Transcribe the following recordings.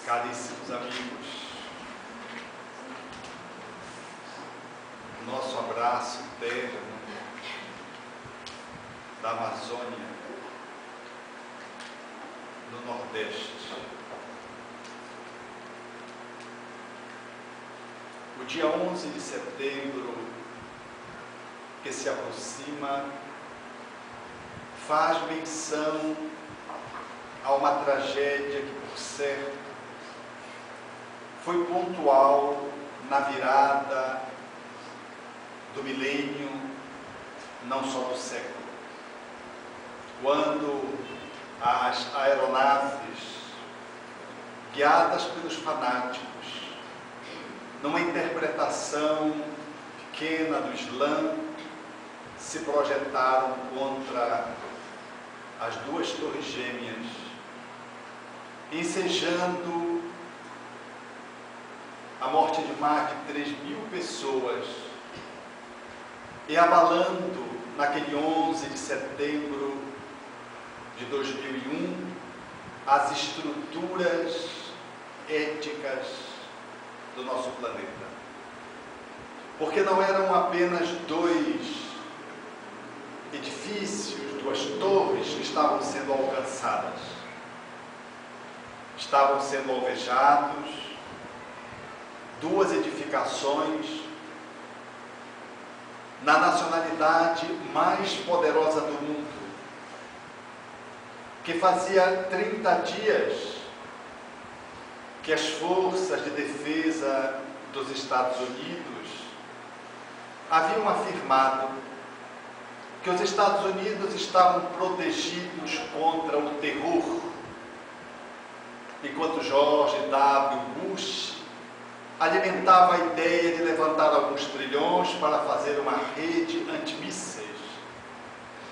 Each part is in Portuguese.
Caríssimos amigos, nosso abraço terno da Amazônia, no Nordeste. O dia 11 de setembro, que se aproxima, faz menção a uma tragédia que, por certo, foi pontual na virada do milênio, não só do século, quando as aeronaves, guiadas pelos fanáticos, numa interpretação pequena do Islã, se projetaram contra as duas torres gêmeas, ensejando a morte de mais de 3.000 pessoas e abalando, naquele 11 de setembro de 2001, as estruturas éticas do nosso planeta. Porque não eram apenas dois edifícios, duas torres que estavam sendo alcançadas. Estavam sendo alvejados duas edificações na nacionalidade mais poderosa do mundo, que fazia 30 dias que as forças de defesa dos Estados Unidos haviam afirmado que os Estados Unidos estavam protegidos contra o terror, enquanto George W. Bush alimentava a ideia de levantar alguns trilhões para fazer uma rede antimísseis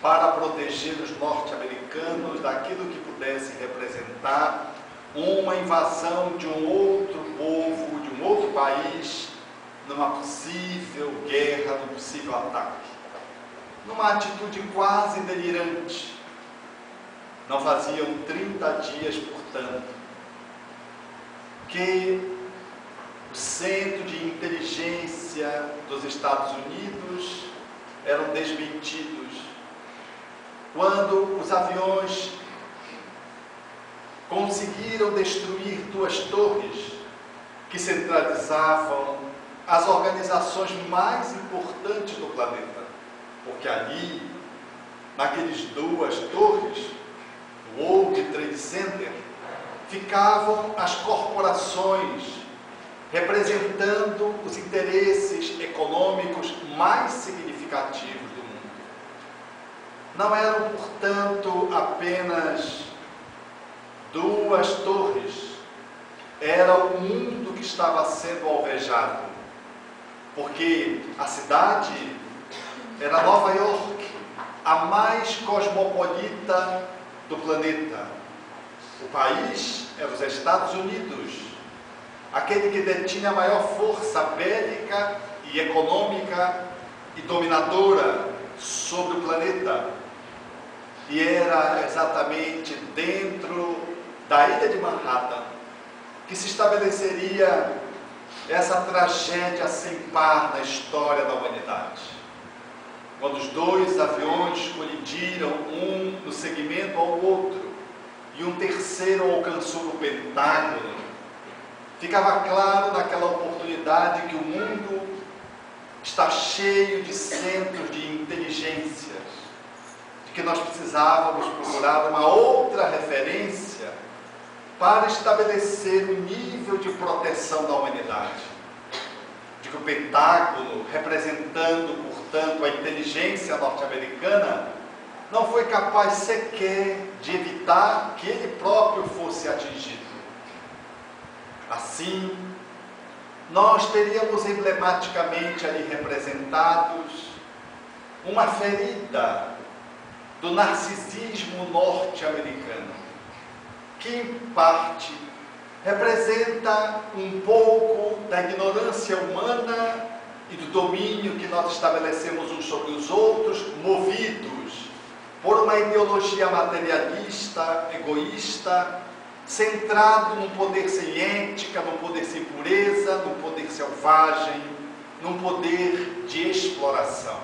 para proteger os norte-americanos daquilo que pudesse representar uma invasão de um outro povo, de um outro país, numa possível guerra, num possível ataque. Numa atitude quase delirante. Não faziam 30 dias, portanto, que o Centro de Inteligência dos Estados Unidos eram desmentidos, quando os aviões conseguiram destruir duas torres que centralizavam as organizações mais importantes do planeta, porque ali, naqueles duas torres, o World Trade Center, ficavam as corporações representando os interesses econômicos mais significativos do mundo. Não eram, portanto, apenas duas torres, era o mundo que estava sendo alvejado, porque a cidade era Nova York, a mais cosmopolita do planeta. O país era os Estados Unidos, aquele que detinha a maior força bélica e econômica e dominadora sobre o planeta. E era exatamente dentro da ilha de Manhattan que se estabeleceria essa tragédia sem par na história da humanidade. Quando os dois aviões colidiram, um no seguimento ao outro, e um terceiro alcançou o Pentágono, ficava claro naquela oportunidade que o mundo está cheio de centros de inteligências, de que nós precisávamos procurar uma outra referência para estabelecer o nível de proteção da humanidade. De que o Pentágono, representando, portanto, a inteligência norte-americana, não foi capaz sequer de evitar que ele próprio fosse atingido. Assim, nós teríamos emblematicamente ali representados uma ferida do narcisismo norte-americano, que em parte representa um pouco da ignorância humana e do domínio que nós estabelecemos uns sobre os outros, movidos por uma ideologia materialista, egoísta, centrado num poder sem ética, num poder sem pureza, num poder selvagem, num poder de exploração.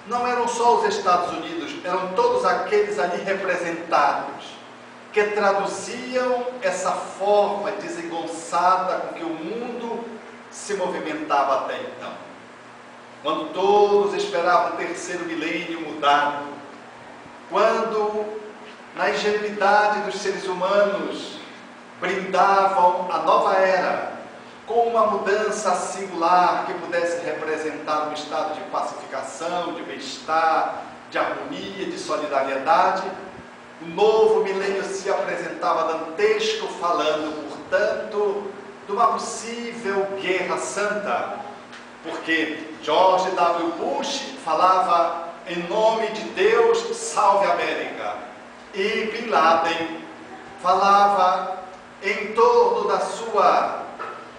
Não eram só os Estados Unidos, eram todos aqueles ali representados, que traduziam essa forma desengonçada com que o mundo se movimentava até então. Quando todos esperavam o terceiro milênio mudar, quando na ingenuidade dos seres humanos brindavam a nova era com uma mudança singular que pudesse representar um estado de pacificação, de bem-estar, de harmonia, de solidariedade, o novo milênio se apresentava dantesco, falando, portanto, de uma possível guerra santa, porque George W. Bush falava em nome de Deus, salve a América, e Bin Laden falava em torno da sua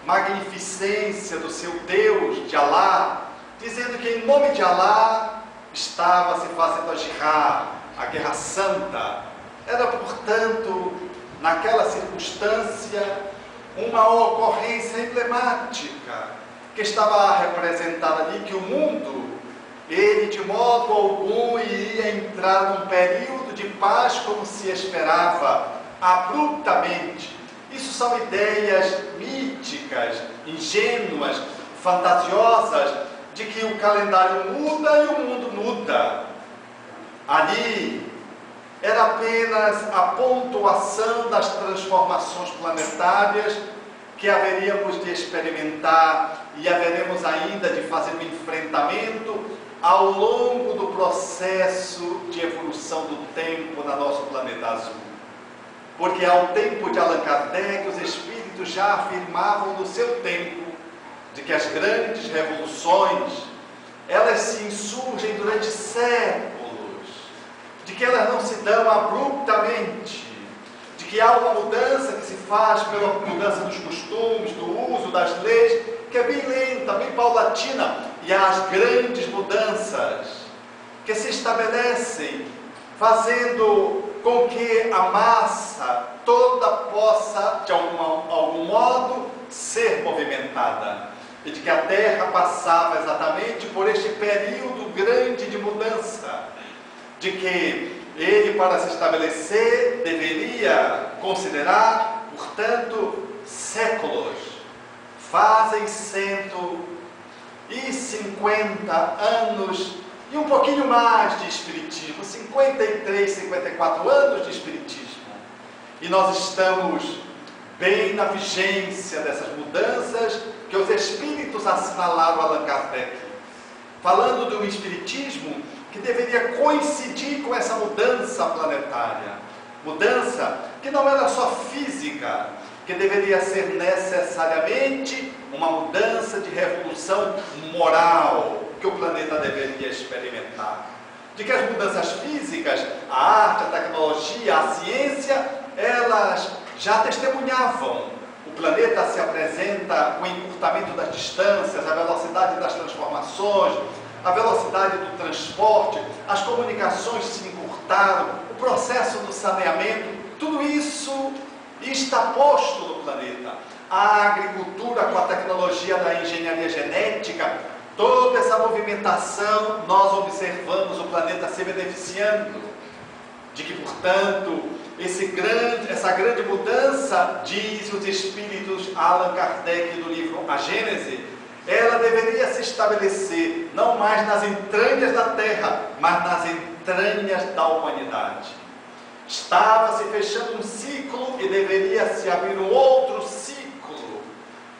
magnificência, do seu Deus, de Alá, dizendo que em nome de Alá estava se fazendo a jihad, a guerra santa. Era, portanto, naquela circunstância, uma ocorrência emblemática que estava representada ali, que o mundo, ele de modo algum iria entrar num período de paz como se esperava, abruptamente. Isso são ideias míticas, ingênuas, fantasiosas, de que o calendário muda e o mundo muda. Ali era apenas a pontuação das transformações planetárias que haveríamos de experimentar e haveremos ainda de fazer um enfrentamento ao longo do processo de evolução do tempo na nosso planeta azul. Porque ao tempo de Allan Kardec, os espíritos já afirmavam no seu tempo de que as grandes revoluções, elas se insurgem durante séculos, de que elas não se dão abruptamente, de que há uma mudança que se faz pela mudança dos costumes, do uso das leis, que é bem lenta, bem paulatina, e há as grandes mudanças que se estabelecem, fazendo com que a massa toda possa, de algum modo, ser movimentada. E de que a Terra passava exatamente por este período grande de mudança. De que ele, para se estabelecer, deveria considerar, portanto, séculos. Fazem 150 anos e um pouquinho mais de espiritismo, 53, 54 anos de espiritismo. E nós estamos bem na vigência dessas mudanças que os espíritos assinalaram a Allan Kardec, falando de um espiritismo que deveria coincidir com essa mudança planetária. Mudança que não era só física, que deveria ser necessariamente uma mudança de revolução moral que o planeta deveria experimentar. De que as mudanças físicas, a arte, a tecnologia, a ciência, elas já testemunhavam. O planeta se apresenta com o encurtamento das distâncias, a velocidade das transformações, a velocidade do transporte, as comunicações se encurtaram, o processo do saneamento, tudo isso está posto no planeta. A agricultura com a tecnologia da engenharia genética, toda essa movimentação, nós observamos o planeta se beneficiando. De que, portanto, essa grande mudança, diz os espíritos Allan Kardec no livro A Gênese, ela deveria se estabelecer não mais nas entranhas da Terra, mas nas entranhas da humanidade. Estava se fechando um ciclo e deveria se abrir um outro ciclo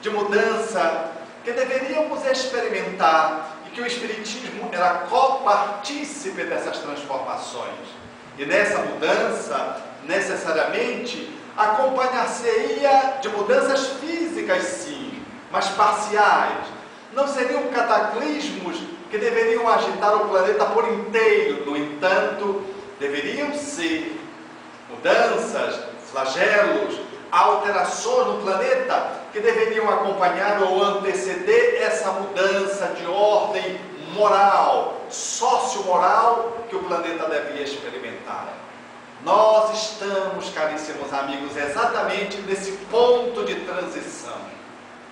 de mudança que deveríamos experimentar e que o Espiritismo era copartícipe dessas transformações. E nessa mudança, necessariamente, acompanhar-se-ia de mudanças físicas, sim, mas parciais. Não seriam cataclismos que deveriam agitar o planeta por inteiro. No entanto, deveriam ser mudanças, flagelos, alterações no planeta que deveriam acompanhar ou anteceder essa mudança de ordem moral, sociomoral que o planeta devia experimentar. Nós estamos, caríssimos amigos, exatamente nesse ponto de transição,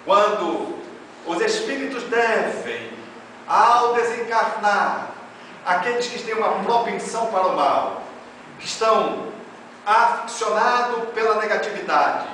quando os espíritos devem, ao desencarnar, aqueles que têm uma propensão para o mal, que estão aficionados pela negatividade,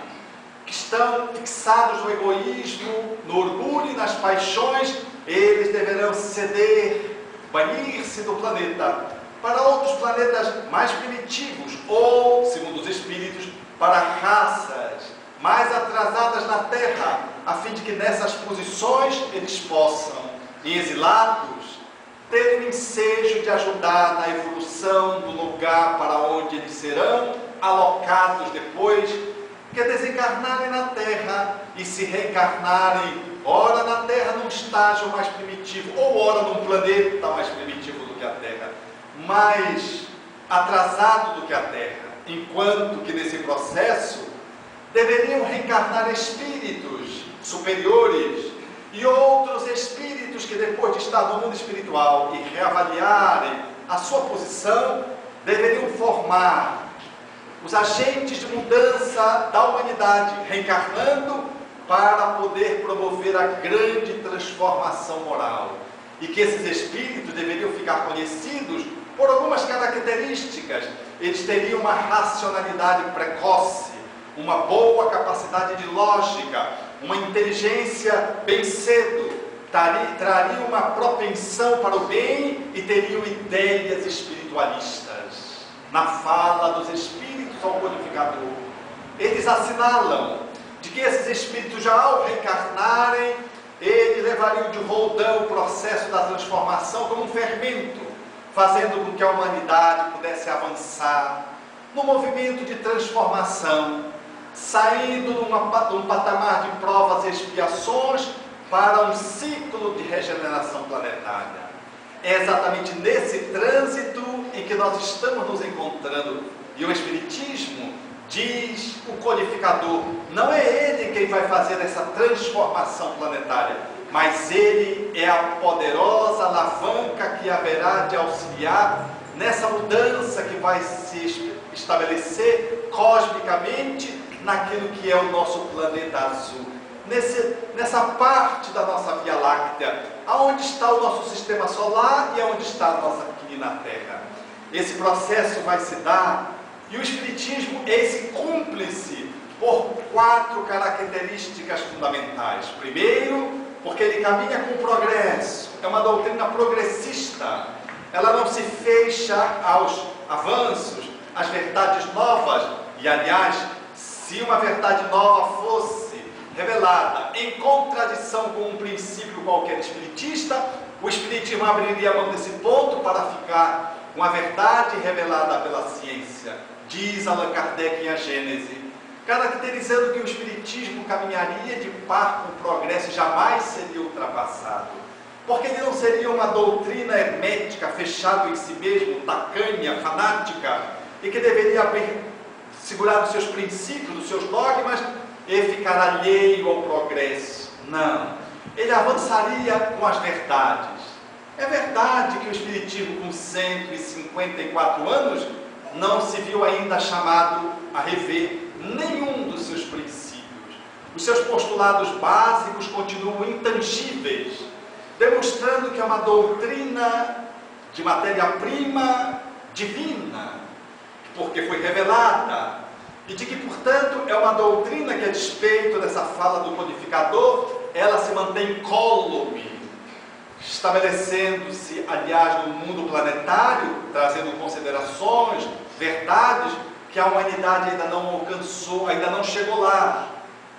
que estão fixados no egoísmo, no orgulho e nas paixões, eles deverão ceder, banir-se do planeta para outros planetas mais primitivos ou, segundo os espíritos, para raças mais atrasadas na Terra, a fim de que nessas posições eles possam, em exilados, ter o ensejo de ajudar na evolução do lugar para onde eles serão alocados depois que desencarnarem na Terra e se reencarnarem, ora na Terra num estágio mais primitivo, ou ora num planeta mais primitivo do que a Terra, mais atrasado do que a Terra, enquanto que nesse processo deveriam reencarnar espíritos superiores e outros espíritos que depois de estar no mundo espiritual e reavaliarem a sua posição, deveriam formar os agentes de mudança da humanidade, reencarnando para poder promover a grande transformação moral. E que esses espíritos deveriam ficar conhecidos por algumas características. Eles teriam uma racionalidade precoce, uma boa capacidade de lógica, uma inteligência bem cedo, trariam uma propensão para o bem e teriam ideias espiritualistas. Na fala dos espíritos ao codificador, eles assinalam de que esses espíritos, já ao reencarnarem, eles levariam de roldão o processo da transformação como um fermento, fazendo com que a humanidade pudesse avançar no movimento de transformação, saindo de um patamar de provas e expiações para um ciclo de regeneração planetária. É exatamente nesse trânsito em que nós estamos nos encontrando. E o Espiritismo diz, o codificador, não é ele quem vai fazer essa transformação planetária, mas ele é a poderosa alavanca que haverá de auxiliar nessa mudança que vai se estabelecer cosmicamente naquilo que é o nosso planeta azul, nessa parte da nossa Via Láctea, aonde está o nosso sistema solar e aonde está a nossa pequenina Terra. Esse processo vai se dar, e o Espiritismo é esse cúmplice por 4 características fundamentais. Primeiro, porque ele caminha com o progresso, é uma doutrina progressista, ela não se fecha aos avanços, às verdades novas, e aliás, se uma verdade nova fosse revelada em contradição com um princípio qualquer espiritista, o Espiritismo abriria mão desse ponto para ficar com a verdade revelada pela ciência, diz Allan Kardec em A Gênese, caracterizando que o Espiritismo caminharia de par com o progresso e jamais seria ultrapassado, porque ele não seria uma doutrina hermética, fechada em si mesmo, tacanha, fanática, e que deveria segurar os seus princípios, os seus dogmas e ficar alheio ao progresso. Não, ele avançaria com as verdades. É verdade que o Espiritismo, com 154 anos, não se viu ainda chamado a rever nenhum dos seus princípios. Os seus postulados básicos continuam intangíveis, demonstrando que é uma doutrina de matéria-prima divina, porque foi revelada, e de que, portanto, é uma doutrina que, a despeito dessa fala do codificador, ela se mantém incólume, estabelecendo-se, aliás, no mundo planetário, trazendo considerações, verdades que a humanidade ainda não alcançou, ainda não chegou lá.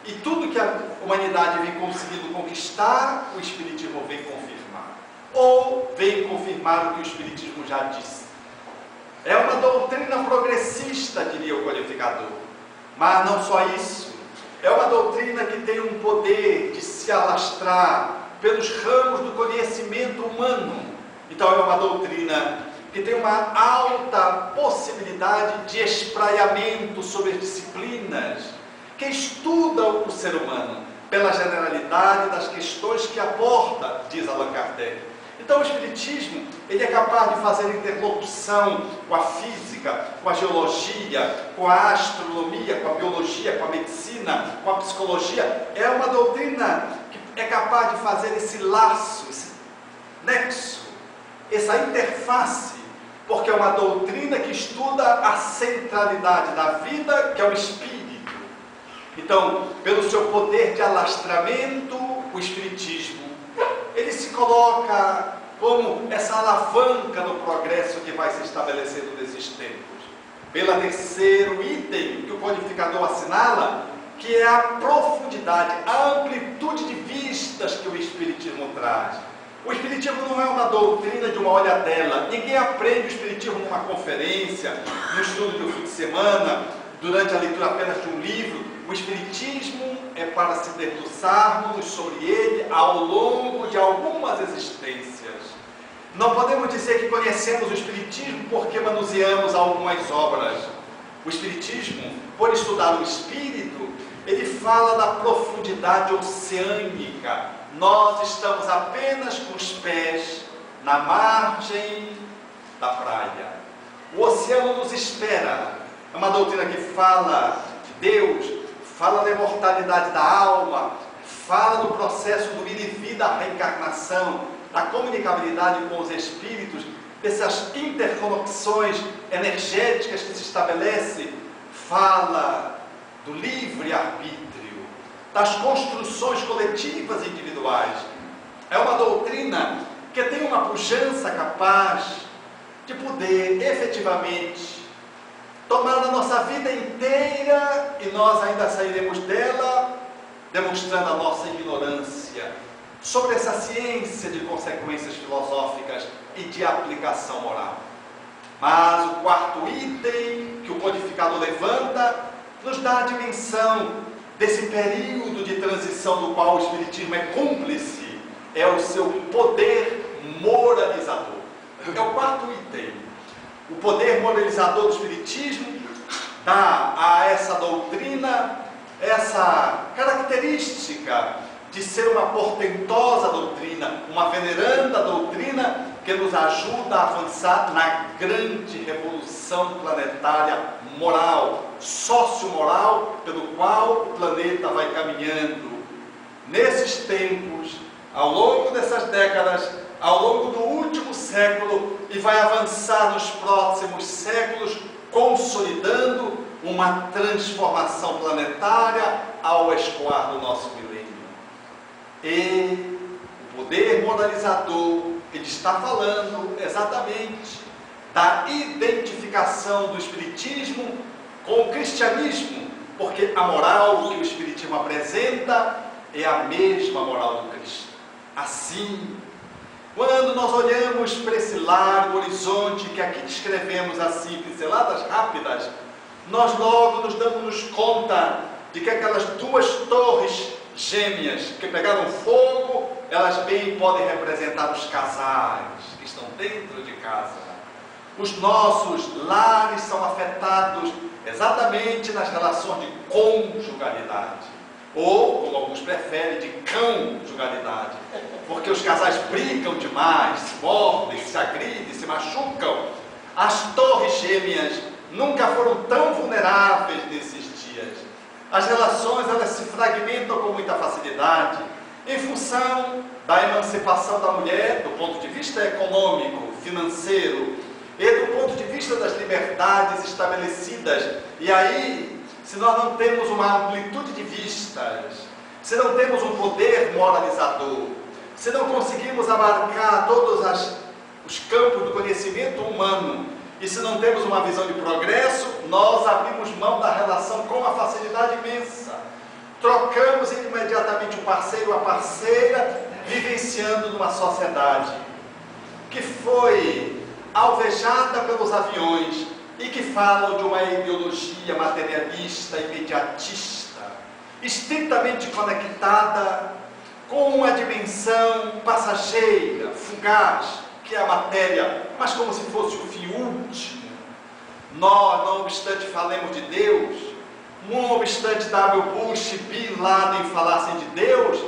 E tudo que a humanidade vem conseguindo conquistar, o Espiritismo vem confirmar. Ou vem confirmar o que o Espiritismo já disse. É uma doutrina progressista, diria o codificador. Mas não só isso. É uma doutrina que tem um poder de se alastrar pelos ramos do conhecimento humano. Então é uma doutrina que tem uma alta possibilidade de espraiamento sobre as disciplinas, que estudam o ser humano pela generalidade das questões que aborda, diz Allan Kardec. Então o Espiritismo, ele é capaz de fazer interlocução com a física, com a geologia, com a astronomia, com a biologia, com a medicina, com a psicologia. É uma doutrina que é capaz de fazer esse laço, esse nexo, essa interface, porque é uma doutrina que estuda a centralidade da vida, que é o espírito. Então, pelo seu poder de alastramento, o Espiritismo, ele se coloca como essa alavanca do progresso que vai se estabelecendo nesses tempos. Pelo terceiro item que o codificador assinala, que é a profundidade, a amplitude de vistas que o Espiritismo traz. O Espiritismo não é uma doutrina de uma olhadela. Ninguém aprende o Espiritismo numa conferência, no estudo de um fim de semana, durante a leitura apenas de um livro. O Espiritismo é para se debruçarmos sobre ele ao longo de algumas existências. Não podemos dizer que conhecemos o Espiritismo porque manuseamos algumas obras. O Espiritismo, por estudar o Espírito, ele fala da profundidade oceânica. Nós estamos apenas com os pés na margem da praia. O oceano nos espera. É uma doutrina que fala de Deus, fala da imortalidade da alma, fala do processo do ir e vir da reencarnação, da comunicabilidade com os espíritos, dessas interconexões energéticas que se estabelecem, fala do livre-arbítrio, das construções coletivas e individuais. É uma doutrina que tem uma pujança capaz de poder efetivamente tomar a nossa vida inteira e nós ainda sairemos dela demonstrando a nossa ignorância sobre essa ciência de consequências filosóficas e de aplicação moral. Mas o quarto item que o codificador levanta nos dá a dimensão desse período de transição do qual o Espiritismo é cúmplice, é o seu poder moralizador. É o quarto item. O poder moralizador do Espiritismo dá a essa doutrina essa característica de ser uma portentosa doutrina, uma veneranda doutrina que nos ajuda a avançar na grande revolução planetária moral, sociomoral, pelo qual o planeta vai caminhando. Nesses tempos, ao longo dessas décadas, ao longo do último século, e vai avançar nos próximos séculos, consolidando uma transformação planetária ao escoar do nosso milênio. E o poder moralizador, ele está falando exatamente da identificação do Espiritismo com o cristianismo, porque a moral que o Espiritismo apresenta é a mesma moral do Cristo. Assim, quando nós olhamos para esse largo horizonte que aqui descrevemos assim, pinceladas rápidas, nós logo nos damos conta de que aquelas duas torres gêmeas que pegaram fogo, elas bem podem representar os casais que estão dentro de casa. Os nossos lares são afetados exatamente nas relações de conjugalidade, ou, como alguns preferem, de conjugalidade, porque os casais brigam demais, se mordem, se agridem, se machucam. As torres gêmeas nunca foram tão vulneráveis nesses dias. As relações, elas se fragmentam com muita facilidade, em função da emancipação da mulher, do ponto de vista econômico, financeiro, e do ponto de vista das liberdades estabelecidas. E aí, se nós não temos uma amplitude de vistas, se não temos um poder moralizador, se não conseguimos abarcar todos os campos do conhecimento humano, e se não temos uma visão de progresso, nós abrimos mão da relação com uma facilidade imensa. Trocamos imediatamente o parceiro ou a parceira, vivenciando numa sociedade que foi alvejada pelos aviões e que falam de uma ideologia materialista, imediatista, estritamente conectada com uma dimensão passageira, fugaz, que é a matéria, mas como se fosse o fim último. Nós, não obstante falemos de Deus, não obstante W. Bush e Bin Laden falassem de Deus,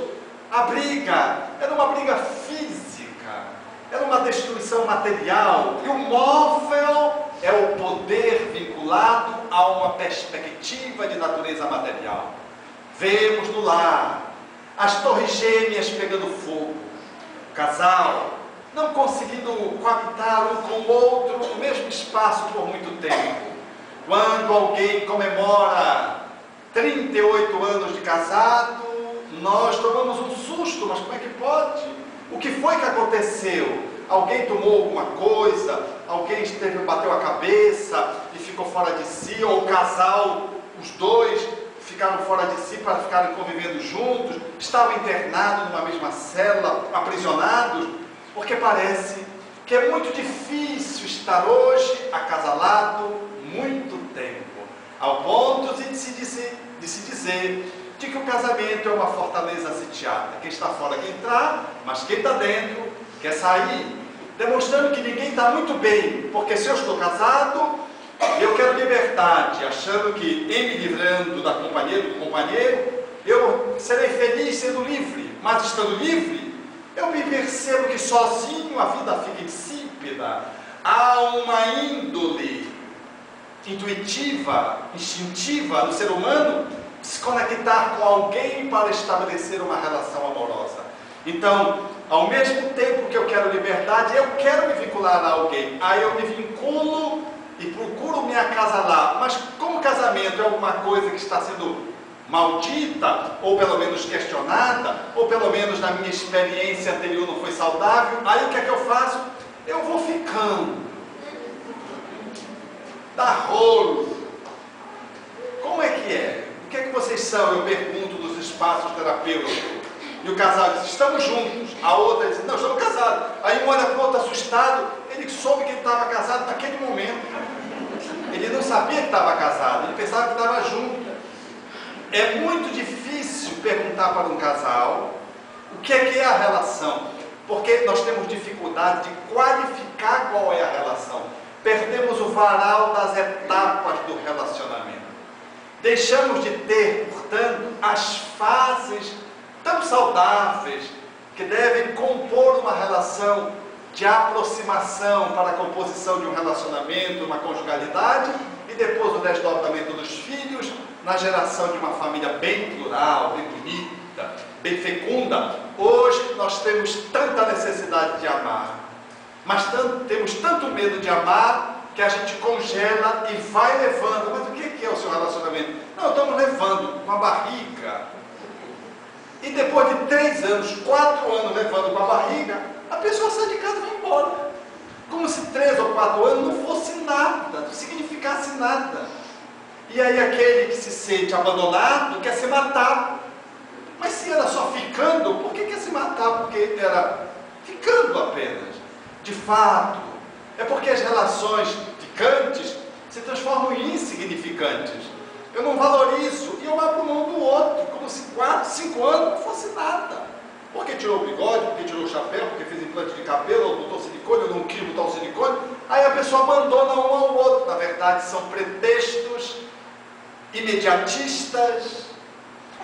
a briga era uma briga física, era uma destruição material, e o móvel é o poder vinculado a uma perspectiva de natureza material. Vemos no lar as torres gêmeas pegando fogo, o casal não conseguindo coabitar um com o outro no mesmo espaço por muito tempo. Quando alguém comemora 38 anos de casado, nós tomamos um susto, mas como é que pode? O que foi que aconteceu? Alguém tomou alguma coisa? Alguém bateu a cabeça e ficou fora de si? Ou o casal, os dois, ficaram fora de si para ficarem convivendo juntos? Estavam internados numa mesma cela, aprisionados? Porque parece que é muito difícil estar hoje acasalado muito tempo, ao ponto de se dizer de que o casamento é uma fortaleza sitiada. Quem está fora quer entrar, mas quem está dentro quer sair, demonstrando que ninguém está muito bem, porque se eu estou casado, eu quero liberdade, achando que em me livrando da companhia do companheiro, eu serei feliz sendo livre, mas estando livre, eu me percebo que sozinho a vida fica insípida. Há uma índole intuitiva, instintiva no ser humano se conectar com alguém para estabelecer uma relação amorosa. Então, ao mesmo tempo que eu quero liberdade, eu quero me vincular a alguém. Aí eu me vinculo e procuro me acasalar. Mas como casamento é alguma coisa que está sendo maldita, ou pelo menos questionada, ou pelo menos na minha experiência anterior não foi saudável, aí o que é que eu faço? Eu vou ficando. Dá rolo. Como é que é? O que é que vocês são? Eu pergunto dos espaços terapêuticos. E o casal diz, estamos juntos. A outra diz, não, estamos casados. Aí um olha para o outro assustado, ele soube que ele estava casado naquele momento. Ele não sabia que estava casado, ele pensava que estava junto. É muito difícil perguntar para um casal o que é a relação, porque nós temos dificuldade de qualificar qual é a relação. Perdemos o varal das etapas do relacionamento. Deixamos de ter, portanto, as fases tão saudáveis que devem compor uma relação de aproximação para a composição de um relacionamento, uma conjugalidade, e depois o desdobramento dos filhos, na geração de uma família bem plural, bem bonita, bem fecunda. Hoje nós temos tanta necessidade de amar, mas temos tanto medo de amar, que a gente congela e vai levando. Mas o que é o seu relacionamento? Não, estamos levando com a barriga. E depois de 3 anos, 4 anos levando com a barriga, a pessoa sai de casa e vai embora. Como se 3 ou 4 anos não fosse nada, não significasse nada. E aí aquele que se sente abandonado quer se matar. Mas se era só ficando, por que quer se matar? Porque era ficando apenas. De fato, é porque as relações ficantes se transformam em insignificantes. Eu não valorizo e eu abro mão do outro, como se 4, 5 anos não fosse nada. Porque tirou o bigode, porque tirou o chapéu, porque fez implante de cabelo, ou botou silicone, ou não quis botar o silicone. Aí a pessoa abandona um ao outro. Na verdade, são pretextos imediatistas,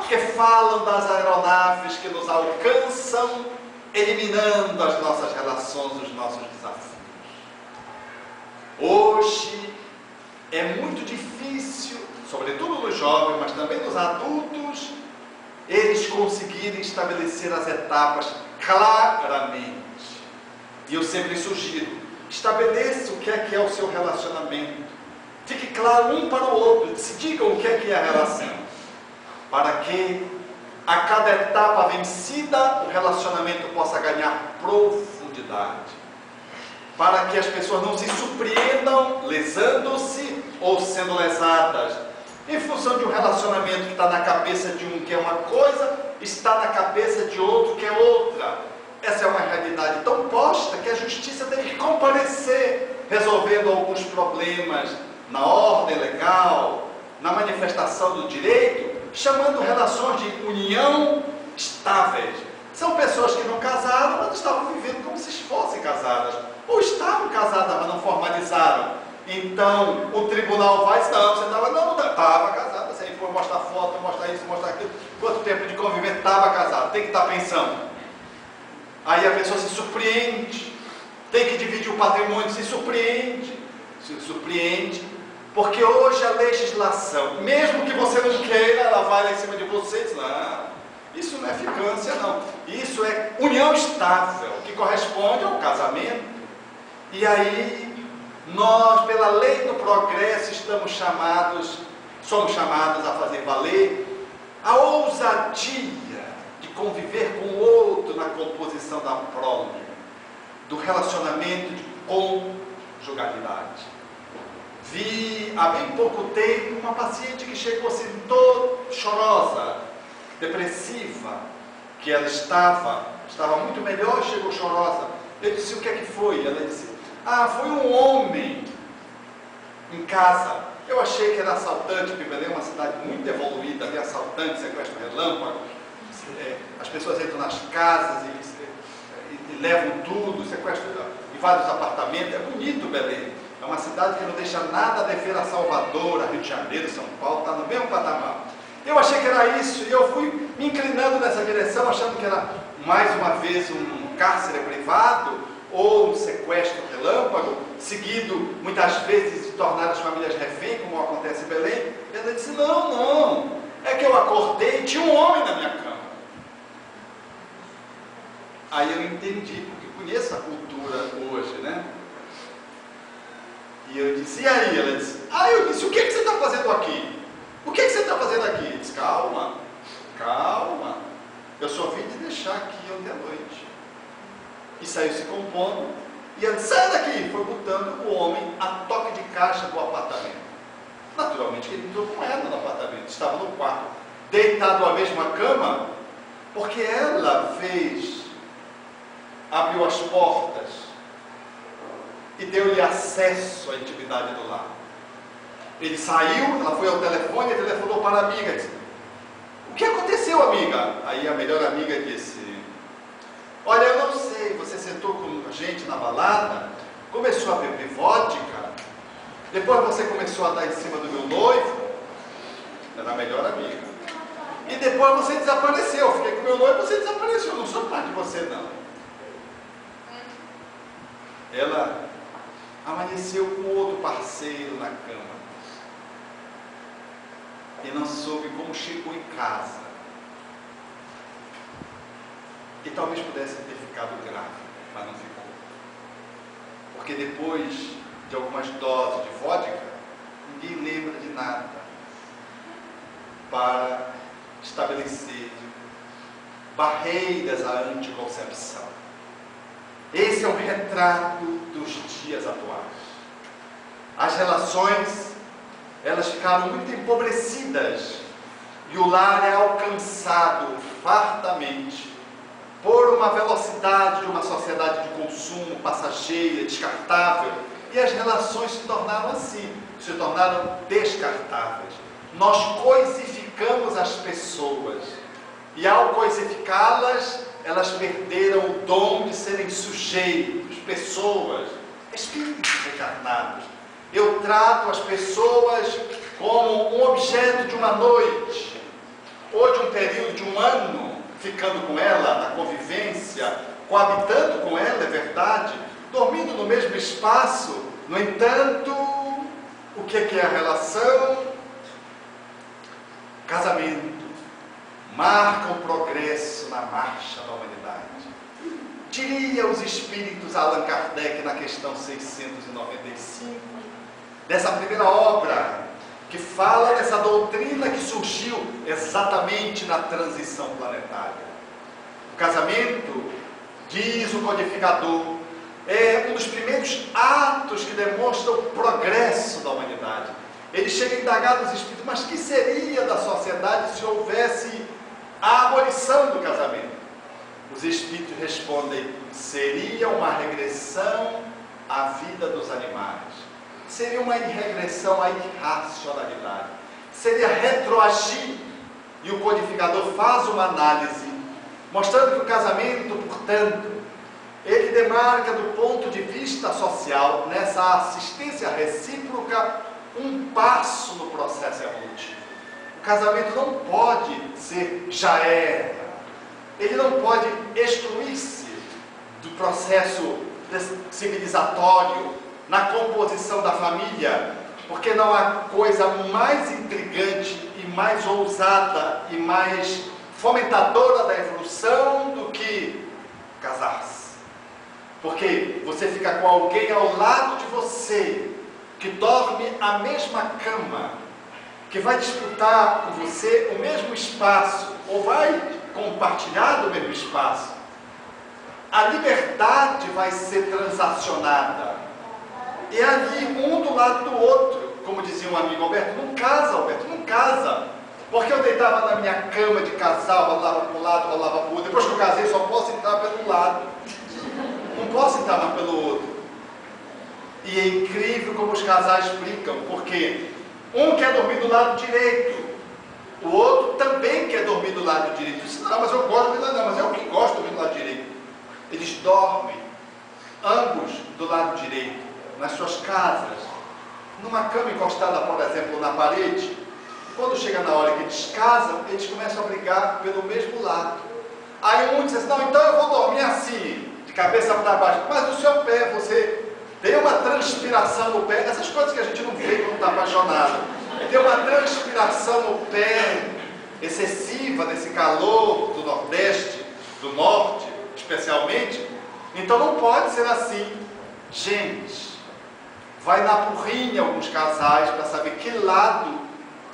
que falam das aeronaves que nos alcançam, eliminando as nossas relações, os nossos desafios. Hoje é muito difícil, sobretudo nos jovens, mas também nos adultos, eles conseguirem estabelecer as etapas claramente. E eu sempre sugiro, estabeleça o que é o seu relacionamento. Fique claro um para o outro, se digam o que é a relação, para que a cada etapa vencida o relacionamento possa ganhar profundidade, para que as pessoas não se surpreendam lesando-se ou sendo lesadas, em função de um relacionamento que está na cabeça de um que é uma coisa, está na cabeça de outro que é outra. Essa é uma realidade tão posta que a justiça tem que comparecer, resolvendo alguns problemas na ordem legal, na manifestação do direito, chamando relações de união estáveis. São pessoas que não casaram, mas estavam vivendo como se fossem casadas, ou estavam casadas, mas não formalizaram. Então, o tribunal vai, não, você estava casada, você aí foi mostrar foto, mostrar isso, mostrar aquilo, quanto tempo de convivimento, estava casado, tem que dar pensão. Aí a pessoa se surpreende, tem que dividir o patrimônio, se surpreende, porque hoje a legislação, mesmo que você não queira, ela vai lá em cima de vocês, não, isso não é ficância não, isso é união estável, que corresponde ao casamento. E aí, nós, pela lei do progresso, somos chamados a fazer valer a ousadia de conviver com o outro na composição da prole, do relacionamento de conjugalidade. Vi há bem pouco tempo uma paciente que chegou assim toda chorosa, depressiva, que ela estava muito melhor, chegou chorosa. Eu disse: o que é que foi? Ela disse: foi um homem em casa. Eu achei que era assaltante, porque Belém é uma cidade muito evoluída, tem assaltante, sequestro relâmpago, as pessoas entram nas casas e levam tudo, sequestram em vários apartamentos. É bonito Belém, é uma cidade que não deixa nada a dever a Salvador, a Rio de Janeiro, São Paulo, está no mesmo patamar. Eu achei que era isso, e eu fui me inclinando nessa direção, achando que era mais uma vez um cárcere privado, ou um sequestro relâmpago, seguido muitas vezes de tornar as famílias refém, como acontece em Belém. E ela disse: não, é que eu acordei e tinha um homem na minha cama. Aí eu entendi, porque conheço a cultura hoje, né? E eu disse: e aí? Ela disse: eu disse: o que você está fazendo aqui? O que você está fazendo aqui? Eu disse: calma, eu só vim te deixar aqui ontem à noite. E saiu se compondo, e ela disse: sai daqui! Foi botando o homem a toque de caixa do apartamento. Naturalmente que ele entrou com ela no apartamento, estava no quarto, deitado à mesma cama, porque ela abriu as portas e deu-lhe acesso à intimidade do lar. Ele saiu, ela foi ao telefone e telefonou para a amiga, disse: o que aconteceu, amiga? Aí a melhor amiga disse: olha, eu não sei, você sentou com a gente na balada, começou a beber vodka, depois você começou a dar em cima do meu noivo, era a melhor amiga, e depois você desapareceu, eu fiquei com meu noivo, você desapareceu, eu não sou parte de você não. Ela amanheceu com outro parceiro na cama, e não soube como chegou em casa. E talvez pudesse ter ficado grave, mas não ficou. Porque depois de algumas doses de vodka, ninguém lembra de nada para estabelecer barreiras à anticoncepção. Esse é um retrato dos dias atuais. As relações, elas ficaram muito empobrecidas e o lar é alcançado fartamente por uma velocidade de uma sociedade de consumo passageira, descartável, e as relações se tornaram assim, se tornaram descartáveis. Nós coisificamos as pessoas, e ao coisificá-las, elas perderam o dom de serem sujeitos, pessoas, espíritos encarnados. Eu trato as pessoas como um objeto de uma noite, ou de um período de um ano, ficando com ela na convivência, coabitando com ela, é verdade, dormindo no mesmo espaço. No entanto, o que é a relação? Casamento marca o progresso na marcha da humanidade. Diria os espíritos Allan Kardec na questão 695, dessa primeira obra, que fala dessa doutrina que surgiu exatamente na transição planetária. O casamento, diz o codificador, é um dos primeiros atos que demonstra o progresso da humanidade. Ele chega a indagar dos espíritos: mas que seria da sociedade se houvesse a abolição do casamento? Os espíritos respondem: seria uma regressão à vida dos animais. Seria uma regressão à irracionalidade, seria retroagir. E o codificador faz uma análise, mostrando que o casamento, portanto, ele demarca do ponto de vista social, nessa assistência recíproca, um passo no processo evolutivo. O casamento não pode ser já era, ele não pode excluir-se do processo civilizatório, na composição da família, porque não há coisa mais intrigante e mais ousada e mais fomentadora da evolução do que casar-se. Porque você fica com alguém ao lado de você, que dorme a mesma cama, que vai disputar com você o mesmo espaço, ou vai compartilhar do mesmo espaço. A liberdade vai ser transacionada. E ali, um do lado do outro, como dizia um amigo, Alberto, não casa. Porque eu deitava na minha cama de casal, rolava para um lado, rolava para o outro. Depois que eu casei, só posso entrar pelo lado. Não posso entrar mais pelo outro. E é incrível como os casais brigam, porque um quer dormir do lado direito, o outro também quer dormir do lado direito. Diz, não, mas eu gosto de dormir, não, mas eu que gosto de dormir do lado direito. Eles dormem, ambos do lado direito, nas suas casas, numa cama encostada, por exemplo, na parede. Quando chega na hora que eles casam, eles começam a brigar pelo mesmo lado. Aí um diz assim, não, então eu vou dormir assim, de cabeça para baixo. Mas no seu pé, você tem uma transpiração no pé, essas coisas que a gente não vê quando está apaixonado. Tem uma transpiração no pé, excessiva, desse calor do Nordeste, do Norte, especialmente. Então não pode ser assim. Gente, vai na porrinha alguns casais para saber que lado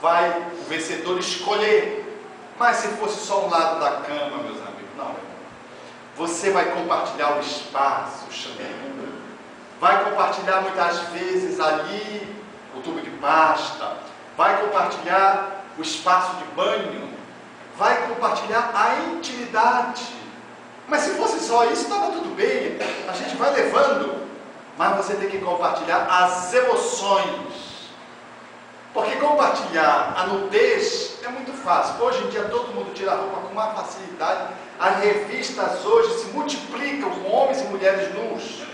vai o vencedor escolher. Mas se fosse só um lado da cama, meus amigos, não. Você vai compartilhar o espaço, o chameiro. Vai compartilhar muitas vezes ali o tubo de pasta. Vai compartilhar o espaço de banho. Vai compartilhar a intimidade. Mas se fosse só isso, estava tudo bem. A gente vai levando. Mas você tem que compartilhar as emoções. Porque compartilhar a nudez é muito fácil. Hoje em dia todo mundo tira a roupa com uma facilidade. As revistas hoje se multiplicam com homens e mulheres nus.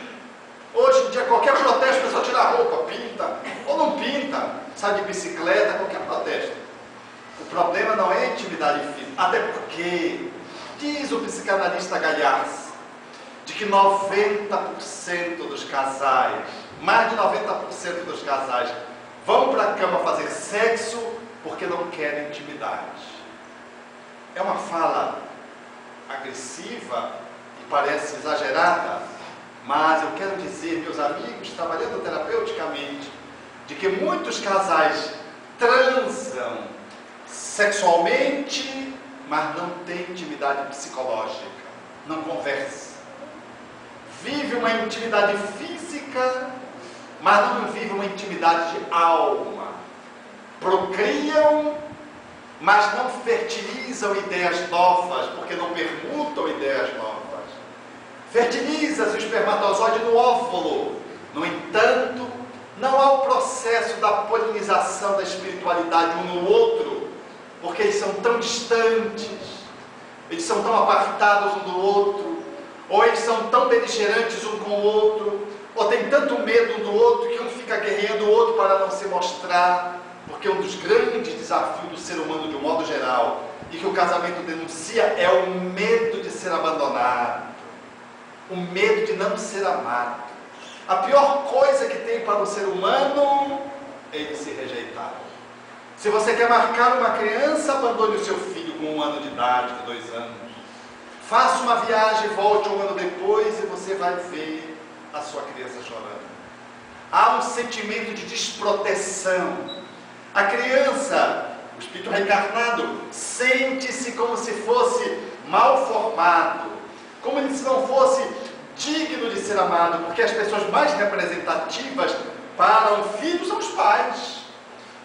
Hoje em dia qualquer protesto a pessoa tira a roupa, pinta ou não pinta, sai de bicicleta, qualquer protesto. O problema não é a intimidade física. Até porque, diz o psicanalista Galhaço, de que 90% dos casais, mais de 90% dos casais, vão para a cama fazer sexo porque não querem intimidade. É uma fala agressiva e parece exagerada, mas eu quero dizer, meus amigos, trabalhando terapeuticamente, de que muitos casais transam sexualmente, mas não têm intimidade psicológica, não conversam. Vive uma intimidade física, mas não vive uma intimidade de alma. Procriam, mas não fertilizam ideias novas, porque não permutam ideias novas. Fertiliza-se o espermatozoide no óvulo. No entanto, não há o processo da polinização da espiritualidade um no outro, porque eles são tão distantes, eles são tão apartados um do outro, ou eles são tão beligerantes um com o outro, ou tem tanto medo um do outro que um fica guerreando o outro para não se mostrar, porque um dos grandes desafios do ser humano de um modo geral, e que o casamento denuncia, é o medo de ser abandonado, o medo de não ser amado. A pior coisa que tem para o ser humano é ele ser rejeitado. Se você quer marcar uma criança, abandone o seu filho com 1 ano de idade, com 2 anos. Faça uma viagem, volte 1 ano depois e você vai ver a sua criança chorando. Há um sentimento de desproteção. A criança, o espírito reencarnado, sente-se como se fosse mal formado, como se não fosse digno de ser amado, porque as pessoas mais representativas para um filho são os pais.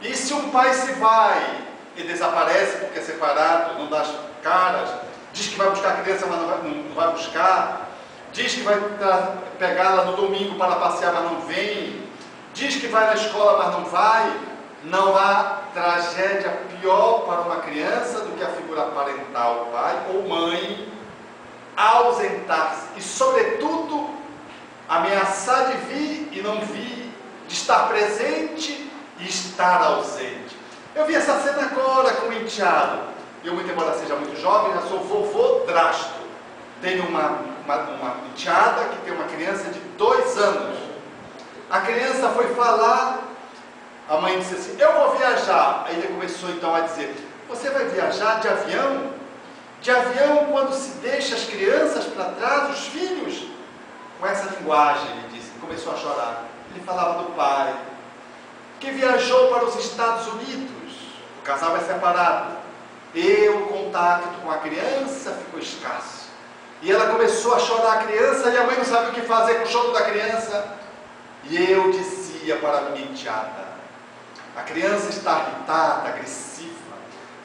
E se um pai se vai e desaparece porque é separado, não dá as caras, diz que vai buscar a criança, mas não vai buscar, diz que vai pegá-la no domingo para passear, mas não vem, diz que vai na escola, mas não vai, não há tragédia pior para uma criança do que a figura parental, pai ou mãe, ausentar-se e, sobretudo, ameaçar de vir e não vir, de estar presente e estar ausente. Eu vi essa cena agora com o enteado. Eu, muito embora seja muito jovem, já sou vovô drástico. tem uma enteada que tem uma criança de 2 anos. A criança foi falar, a mãe disse assim: eu vou viajar. Aí ele começou então a dizer: você vai viajar de avião? De avião quando se deixa as crianças para trás, os filhos? Com essa linguagem, ele disse, começou a chorar. Ele falava do pai, que viajou para os Estados Unidos. O casal é separado. E o contato com a criança ficou escasso. E ela começou a chorar, a criança, e a mãe não sabia o que fazer com o choro da criança. E eu dizia para a minha enteada: a criança está irritada, agressiva,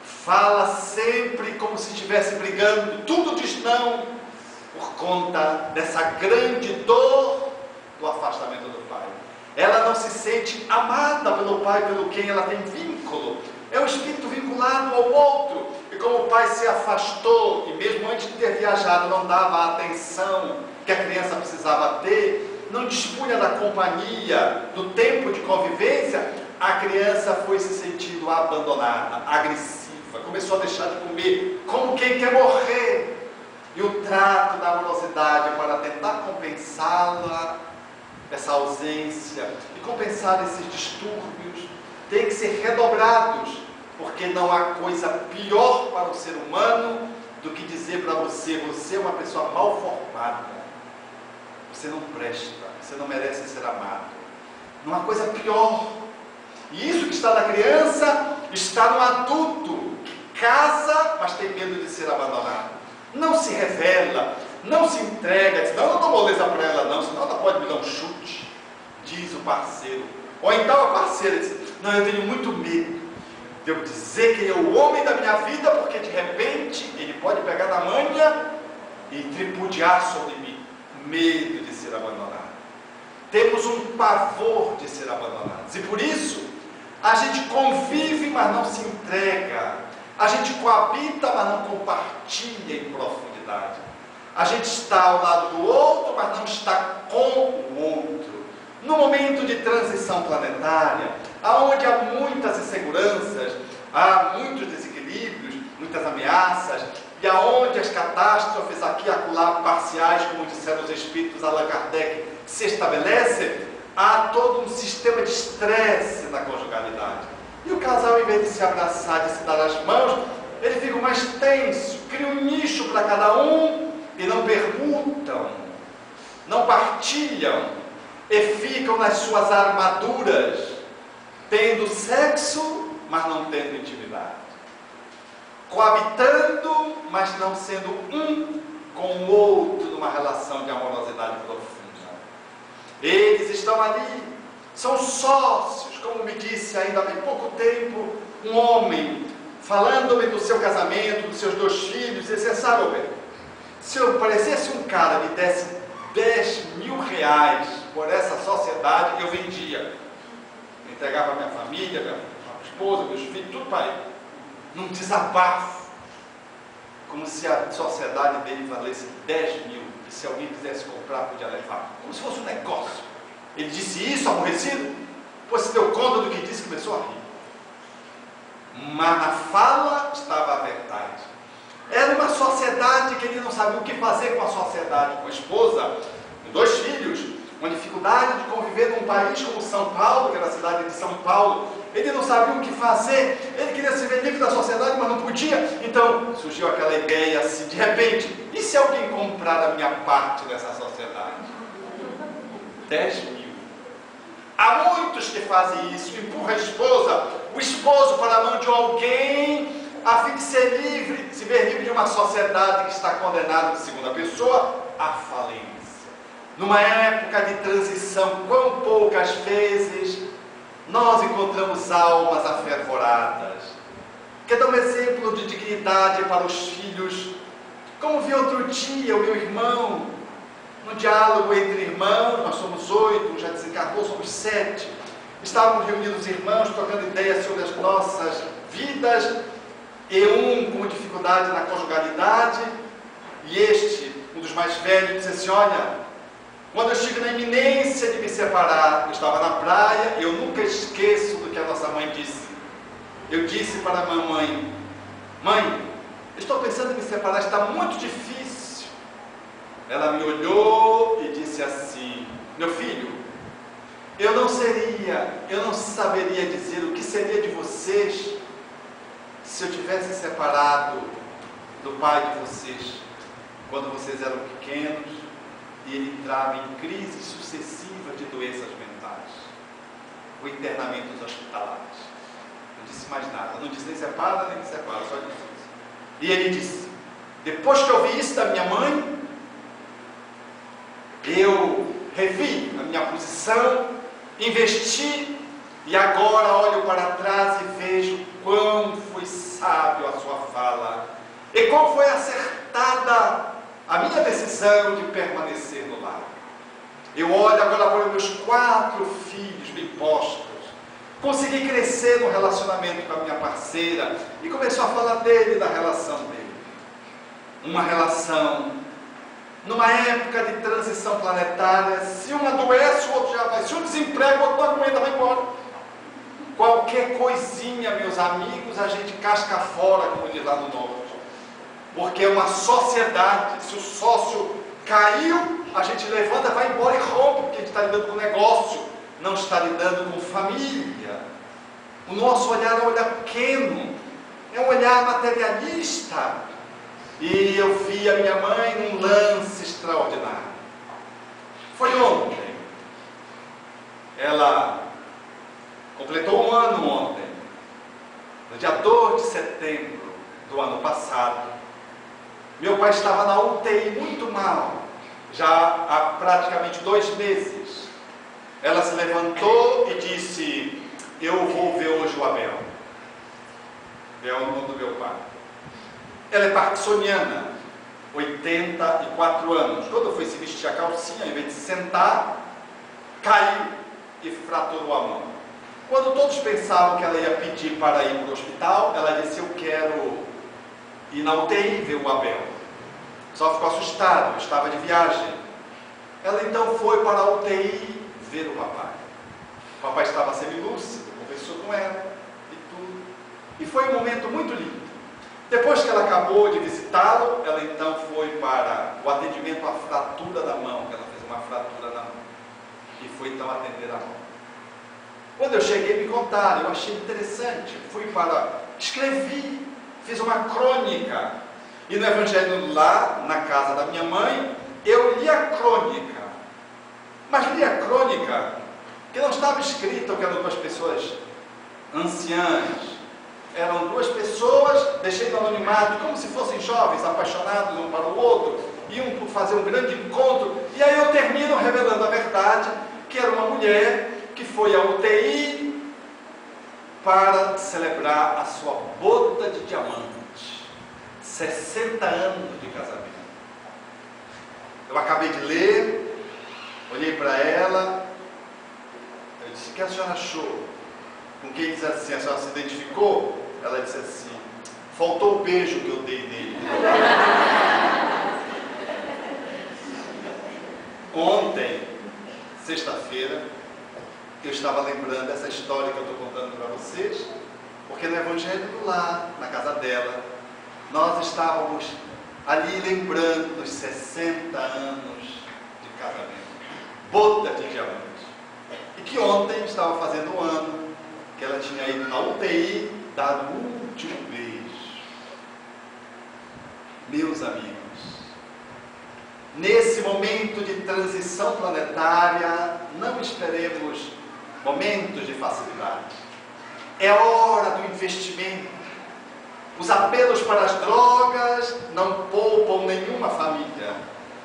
fala sempre como se estivesse brigando, tudo diz não, por conta dessa grande dor do afastamento do pai. Ela não se sente amada pelo pai, pelo quem ela tem vínculo. É um espírito vinculado ao outro. E como o pai se afastou, e mesmo antes de ter viajado, não dava a atenção que a criança precisava ter, não dispunha da companhia, do tempo de convivência, a criança foi se sentindo abandonada, agressiva, começou a deixar de comer, como quem quer morrer. E o trato da amorosidade para tentar compensá-la, essa ausência, e compensar esses distúrbios, tem que ser redobrados, porque não há coisa pior para o ser humano do que dizer para você: você é uma pessoa mal formada, você não presta, você não merece ser amado. Não há coisa pior. E isso que está na criança está no adulto, que casa, mas tem medo de ser abandonado. Não se revela, não se entrega, diz: não dou moleza para ela não, senão ela pode me dar um chute, diz o parceiro. Ou então a parceira diz: não, eu tenho muito medo de eu dizer que é o homem da minha vida, porque de repente ele pode pegar na manha e tripudiar sobre mim. Medo de ser abandonado. Temos um pavor de ser abandonados, e por isso a gente convive, mas não se entrega. A gente coabita, mas não compartilha em profundidade. A gente está ao lado do outro, mas não está com o outro. No momento de transição planetária, onde há muitas inseguranças, há muitos desequilíbrios, muitas ameaças, e aonde as catástrofes aqui e acolá parciais, como disseram os espíritos Allan Kardec, se estabelecem, há todo um sistema de estresse na conjugalidade. E o casal, em vez de se abraçar, de se dar as mãos, ele fica mais tenso, cria um nicho para cada um, e não permutam, não partilham, e ficam nas suas armaduras, tendo sexo, mas não tendo intimidade, coabitando, mas não sendo um com o outro numa relação de amorosidade profunda. Eles estão ali, são sócios, como me disse ainda há bem pouco tempo um homem, falando-me do seu casamento, dos seus 2 filhos. Ele disse: sabe, Roberto, se eu parecesse um cara me desse 10 mil reais por essa sociedade, eu vendia, entregava a minha família, minha esposa, meus filhos, tudo para ele, num desabafo, como se a sociedade dele valesse 10 mil, e se alguém quisesse comprar, podia levar, como se fosse um negócio. Ele disse isso, aborrecido, pois se deu conta do que disse, começou a rir. Mas na fala estava a verdade. Era uma sociedade que ele não sabia o que fazer com a sociedade, com a esposa, com 2 filhos, uma dificuldade de conviver num país como São Paulo, que era a cidade de São Paulo. Ele não sabia o que fazer, ele queria se ver livre da sociedade, mas não podia. Então surgiu aquela ideia assim, de repente: e se alguém comprar a minha parte dessa sociedade? 10 mil. Há muitos que fazem isso, empurra a esposa, o esposo para a mão de alguém, a fim de ser livre, se ver livre de uma sociedade que está condenada, de segunda pessoa, à falência. Numa época de transição, quão poucas vezes nós encontramos almas afervoradas, que dão exemplo de dignidade para os filhos. Como vi outro dia o meu irmão, no diálogo entre irmãos, nós somos 8, um já desencarnou, somos 7. Estávamos reunidos irmãos, trocando ideias sobre as nossas vidas, e um com dificuldade na conjugalidade, e este, um dos mais velhos, disse assim: olha, quando eu estive na iminência de me separar, eu estava na praia, eu nunca esqueço do que a nossa mãe disse. Eu disse para a mamãe: mãe, estou pensando em me separar, está muito difícil. Ela me olhou e disse assim: meu filho, eu não saberia dizer o que seria de vocês se eu tivesse separado do pai de vocês quando vocês eram pequenos e ele entrava em crises sucessivas de doenças mentais, o internamento nos hospitalares. Não disse mais nada, não disse nem separa, nem separa, só disse isso. E ele disse: depois que eu vi isso da minha mãe, eu revi a minha posição, investi, e agora olho para trás e vejo quão foi sábio a sua fala e quão foi acertada a minha decisão de permanecer no lar. Eu olho agora para os meus 4 filhos bem postos, consegui crescer no relacionamento com a minha parceira e começou a falar dele, da relação dele. Uma relação, numa época de transição planetária, se um adoece, o outro já vai. Se um desemprega, o outro não aguenta, vai embora. Qualquer coisinha, meus amigos, a gente casca fora, como diz lá no norte. Porque é uma sociedade. Se o sócio caiu, a gente levanta, vai embora e rompe, porque a gente está lidando com negócio, não está lidando com família. O nosso olhar é um olhar pequeno, é um olhar materialista. E eu vi a minha mãe num lance extraordinário. Foi ontem. Ela completou 1 ano ontem, no dia 2 de setembro do ano passado. Meu pai estava na UTI muito mal, já há praticamente 2 meses. Ela se levantou e disse: eu vou ver hoje o Abel. É o nome do meu pai. Ela é parkinsoniana, 84 anos. Quando foi se vestir a calcinha, ao invés de sentar, caiu e fraturou a mão. Quando todos pensavam que ela ia pedir para ir para o hospital, ela disse: eu quero ir na UTI ver o Abel. Só ficou assustado, eu estava de viagem. Ela então foi para a UTI ver o papai. O papai estava semilúcido, conversou com ela e tudo. E foi um momento muito lindo. Depois que ela acabou de visitá-lo, ela então foi para o atendimento à fratura da mão, que ela fez uma fratura na mão. E foi então atender a mão. Quando eu cheguei, me contaram, eu achei interessante. Escrevi, fiz uma crônica. E no Evangelho lá, na casa da minha mãe, eu li a crônica. Mas li a crônica que não estava escrita, que eram 2 pessoas anciãs. Eram 2 pessoas, deixei no anonimato, como se fossem jovens, apaixonados um para o outro, iam fazer um grande encontro, e aí eu termino revelando a verdade, que era uma mulher que foi à UTI para celebrar a sua boda de diamante, 60 anos de casamento. Eu acabei de ler, olhei para ela, eu disse: o que a senhora achou? Com quem diz assim, a senhora se identificou? Ela disse assim: faltou o beijo que eu dei nele. Ontem, sexta-feira, eu estava lembrando essa história que eu estou contando para vocês, porque no Evangelho do Lar, na casa dela, nós estávamos ali lembrando dos 60 anos de casamento, boda de diamante. E que ontem estava fazendo 1 ano que ela tinha ido na UTI, dado o último beijo. Meus amigos, nesse momento de transição planetária, não esperemos momentos de facilidade. É hora do investimento. Os apelos para as drogas não poupam nenhuma família.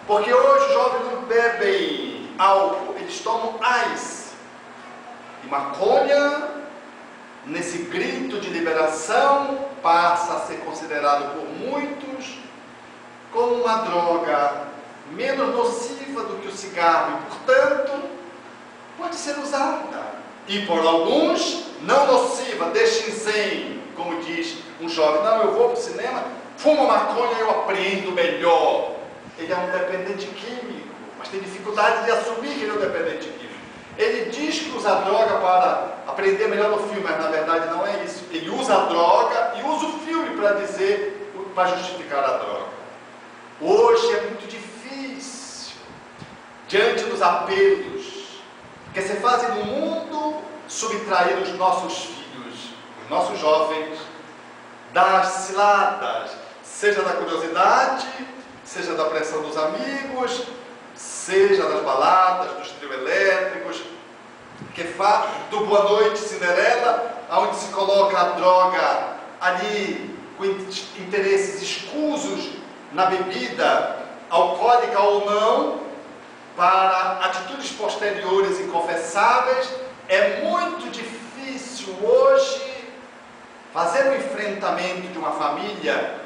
Porque hoje os jovens não bebem álcool, eles tomam ice. E maconha, nesse grito de liberação, passa a ser considerado por muitos como uma droga menos nociva do que o cigarro e, portanto, pode ser usada. E por alguns, não nociva, deixem sem, como diz um jovem: não, eu vou para o cinema, fumo maconha e eu aprendo melhor. Ele é um dependente químico, mas tem dificuldade de assumir que ele é um dependente químico. Ele diz que usa a droga para aprender melhor no filme, mas na verdade não é isso. Ele usa a droga e usa o filme para justificar a droga. Hoje é muito difícil difícil diante dos apelos que se fazem no mundo subtrair os nossos filhos, os nossos jovens, das ciladas, seja da curiosidade, seja da pressão dos amigos, seja das baladas, dos trio elétricos, que faz do Boa Noite Cinderela, onde se coloca a droga ali com interesses escusos na bebida, alcoólica ou não, para atitudes posteriores inconfessáveis. É muito difícil hoje fazer o enfrentamento de uma família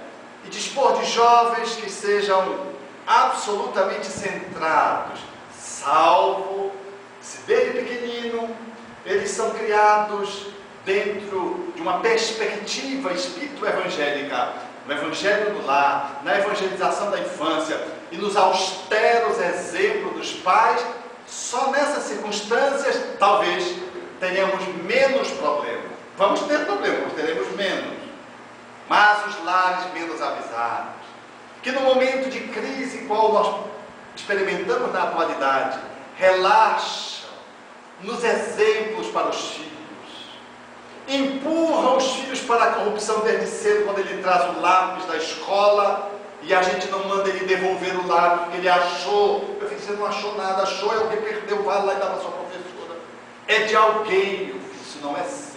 e dispor de jovens que sejam absolutamente centrados, salvo se desde pequenino eles são criados dentro de uma perspectiva espírito-evangélica, no evangelho do lar, na evangelização da infância e nos austeros exemplos dos pais. Só nessas circunstâncias talvez tenhamos menos problemas. Vamos ter problemas, teremos menos, mas os lares menos avisados, que no momento de crise qual nós experimentamos na atualidade, relaxam nos exemplos para os filhos, empurram os filhos para a corrupção desde cedo, quando ele traz o lápis da escola e a gente não manda ele devolver o lápis, porque ele achou. Meu filho, você não achou nada, achou é o que perdeu, vai lá e dá para a sua professora. É de alguém, meu filho, isso não é seu.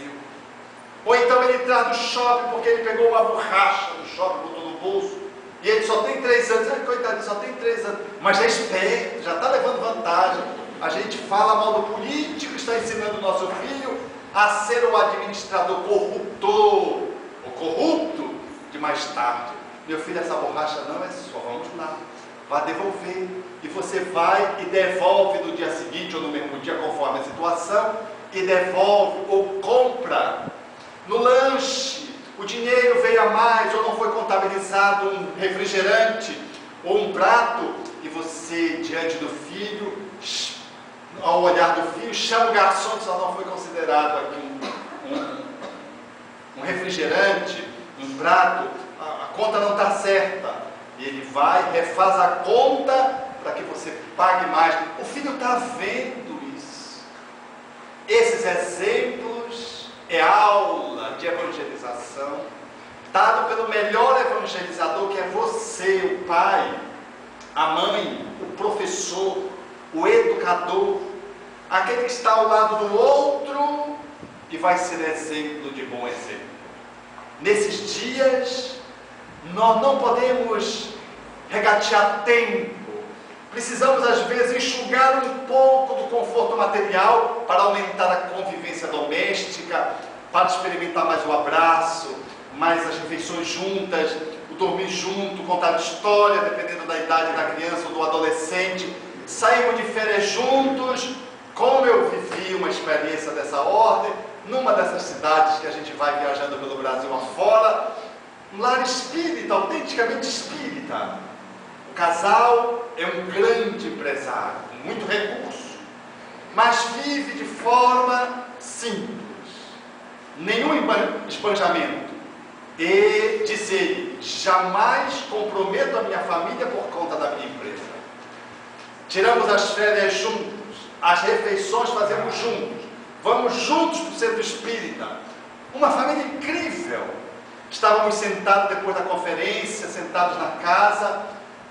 Ou então ele traz do shopping, porque ele pegou uma borracha do shopping, botou no bolso, e ele só tem 3 anos, coitado, ele só tem 3 anos, mas é esperto, já está levando vantagem. A gente fala mal do político, está ensinando o nosso filho a ser o administrador corruptor, o corrupto de mais tarde. Meu filho, essa borracha não é sua, vamos lá, vá devolver. E você vai e devolve no dia seguinte ou no mesmo dia, conforme a situação, e devolve ou compra. No lanche, o dinheiro veio a mais ou não foi contabilizado um refrigerante ou um prato, e você, diante do filho, ao olhar do filho, chama o garçom e só não foi considerado aqui um refrigerante, um prato, a conta não está certa. E ele vai, refaz a conta para que você pague mais. O filho está vendo isso. Esses exemplos é aula de evangelização, dado pelo melhor evangelizador, que é você, o pai, a mãe, o professor, o educador, aquele que está ao lado do outro e vai ser exemplo de bom exemplo. Nesses dias, nós não podemos regatear tempo. Precisamos, às vezes, enxugar um pouco do conforto material para aumentar a convivência doméstica, para experimentar mais o abraço, mais as refeições juntas, o dormir junto, contar história, dependendo da idade da criança ou do adolescente. Saímos de férias juntos. Como eu vivi uma experiência dessa ordem, numa dessas cidades que a gente vai viajando pelo Brasil afora, um lar espírita, autenticamente espírita. O casal é um grande empresário, com muito recurso, mas vive de forma simples, nenhum esbanjamento. E diz ele: jamais comprometo a minha família por conta da minha empresa. Tiramos as férias juntos, as refeições fazemos juntos, vamos juntos para o centro espírita. Uma família incrível. Estávamos sentados depois da conferência, sentados na casa,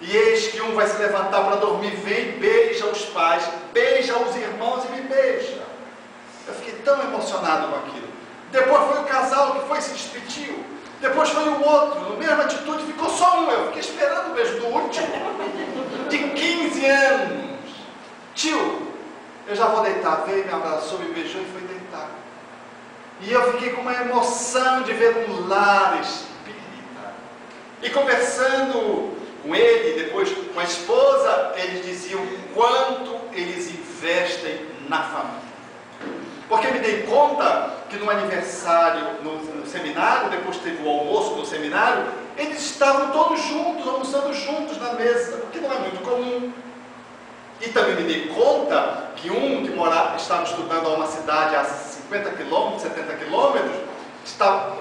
e eis que um vai se levantar para dormir, vem e beija os pais, beija os irmãos e me beija. Eu fiquei tão emocionado com aquilo. Depois foi o casal que foi e se despediu. Depois foi o outro, na mesma atitude, ficou só um. Eu fiquei esperando o beijo do último, de 15 anos. Tio, eu já vou deitar. Veio, me abraçou, me beijou e foi deitar. E eu fiquei com uma emoção de ver um lar espírita. E conversando com ele, depois com a esposa, eles diziam quanto eles investem na família. Porque me dei conta que no aniversário, no seminário, depois teve o almoço no seminário, eles estavam todos juntos, almoçando juntos na mesa, o que não é muito comum. E também me dei conta que um que estava estudando a uma cidade a 50 quilômetros, 70 quilômetros, estava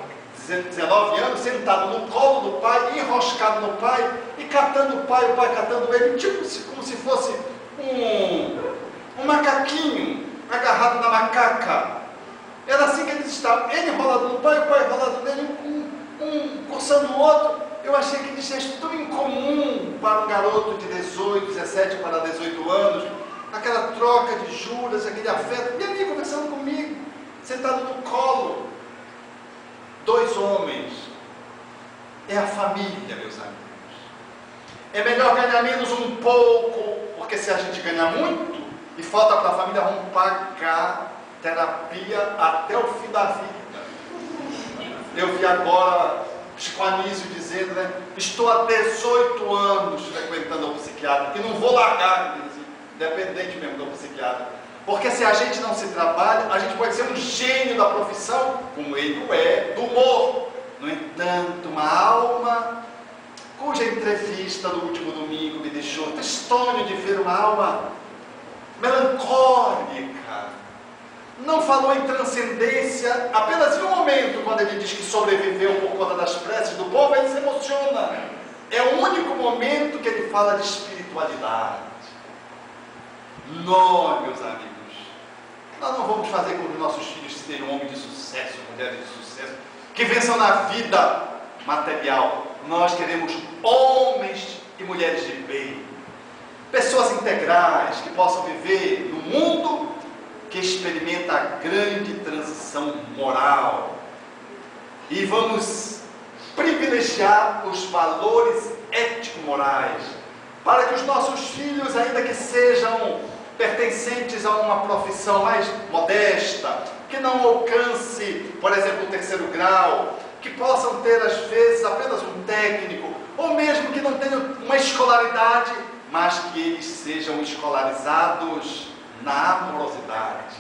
19 anos, sentado no colo do pai, enroscado no pai e catando o pai catando ele, tipo como se fosse um macaquinho agarrado na macaca. Era assim que eles estavam, ele enrolado no pai, o pai enrolado nele, um coçando o outro. Eu achei que isso é tão incomum para um garoto de 18, 17 para 18 anos, aquela troca de juras, aquele afeto. Minha amiga conversando comigo, sentado no colo. 2 homens. É a família, meus amigos. É melhor ganhar menos um pouco, porque se a gente ganhar muito e falta para a família, vamos pagar terapia até o fim da vida. Eu vi agora Chico Anísio dizendo, né? Estou há 18 anos frequentando o psiquiatra e não vou largar, independente mesmo do psiquiatra. Porque se a gente não se trabalha, a gente pode ser um gênio da profissão, como ele é, do humor. No entanto, uma alma cuja entrevista no último domingo me deixou tristonho de ver uma alma melancólica. Não falou em transcendência, apenas em um momento, quando ele diz que sobreviveu por conta das preces do povo, ele se emociona. É o único momento que ele fala de espiritualidade. Nós, meus amigos, nós não vamos fazer com que os nossos filhos sejam homens de sucesso, mulheres de sucesso, que vençam na vida material. Nós queremos homens e mulheres de bem, pessoas integrais, que possam viver no mundo que experimenta a grande transição moral. E vamos privilegiar os valores ético-morais, para que os nossos filhos, ainda que sejam pertencentes a uma profissão mais modesta, que não alcance, por exemplo, o 3º grau, que possam ter, às vezes, apenas um técnico, ou mesmo que não tenham uma escolaridade, mas que eles sejam escolarizados na amorosidade,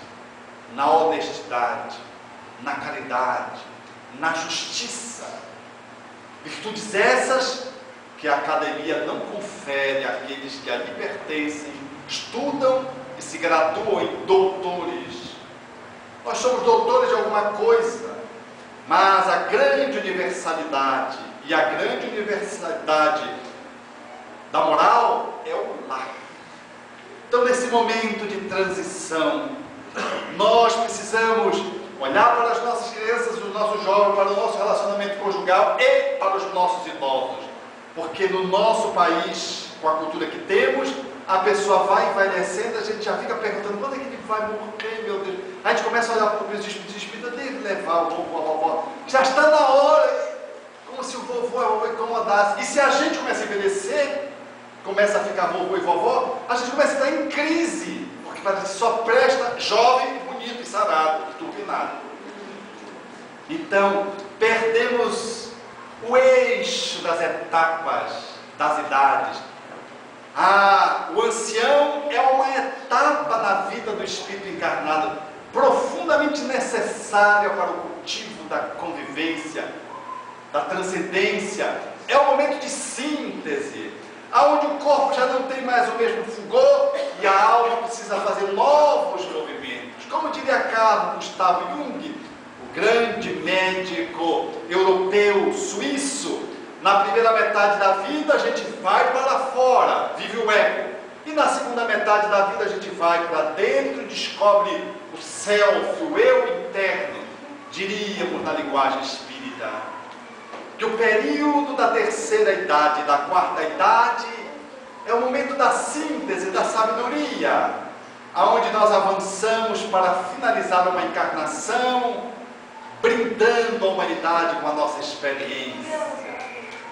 na honestidade, na caridade, na justiça. Virtudes essas que a academia não confere àqueles que ali pertencem, estudam e se graduam em doutores. Nós somos doutores de alguma coisa, mas a grande universalidade e a grande universalidade da moral é o lar. Então, nesse momento de transição, nós precisamos olhar para as nossas crianças, os nossos jovens, para o nosso relacionamento conjugal e para os nossos idosos. Porque no nosso país, com a cultura que temos, a pessoa vai envelhecendo, a gente já fica perguntando, quando é que ele vai morrer, meu Deus? A gente começa a olhar para o espírito, deve levar o vovô, a vovó. Já está na hora, como se o vovô e a vovó incomodassem. E se a gente começa a envelhecer, começa a ficar vovô e vovó, a gente começa a estar em crise, porque parece que só presta jovem, bonito e sarado, turbinado. Então, perdemos o eixo das etapas, das idades. O ancião é uma etapa na vida do espírito encarnado, profundamente necessária para o cultivo da convivência, da transcendência. É o momento de síntese, onde o corpo já não tem mais o mesmo fulgor e a alma precisa fazer novos movimentos. Como diria Carl Gustav Jung, o grande médico europeu suíço, na primeira metade da vida a gente vai para fora, vive o ego. E na segunda metade da vida a gente vai para dentro e descobre o self, o eu interno, diríamos na linguagem espírita. Que o período da 3ª idade e da 4ª idade é o momento da síntese, da sabedoria, aonde nós avançamos para finalizar uma encarnação, brindando a humanidade com a nossa experiência,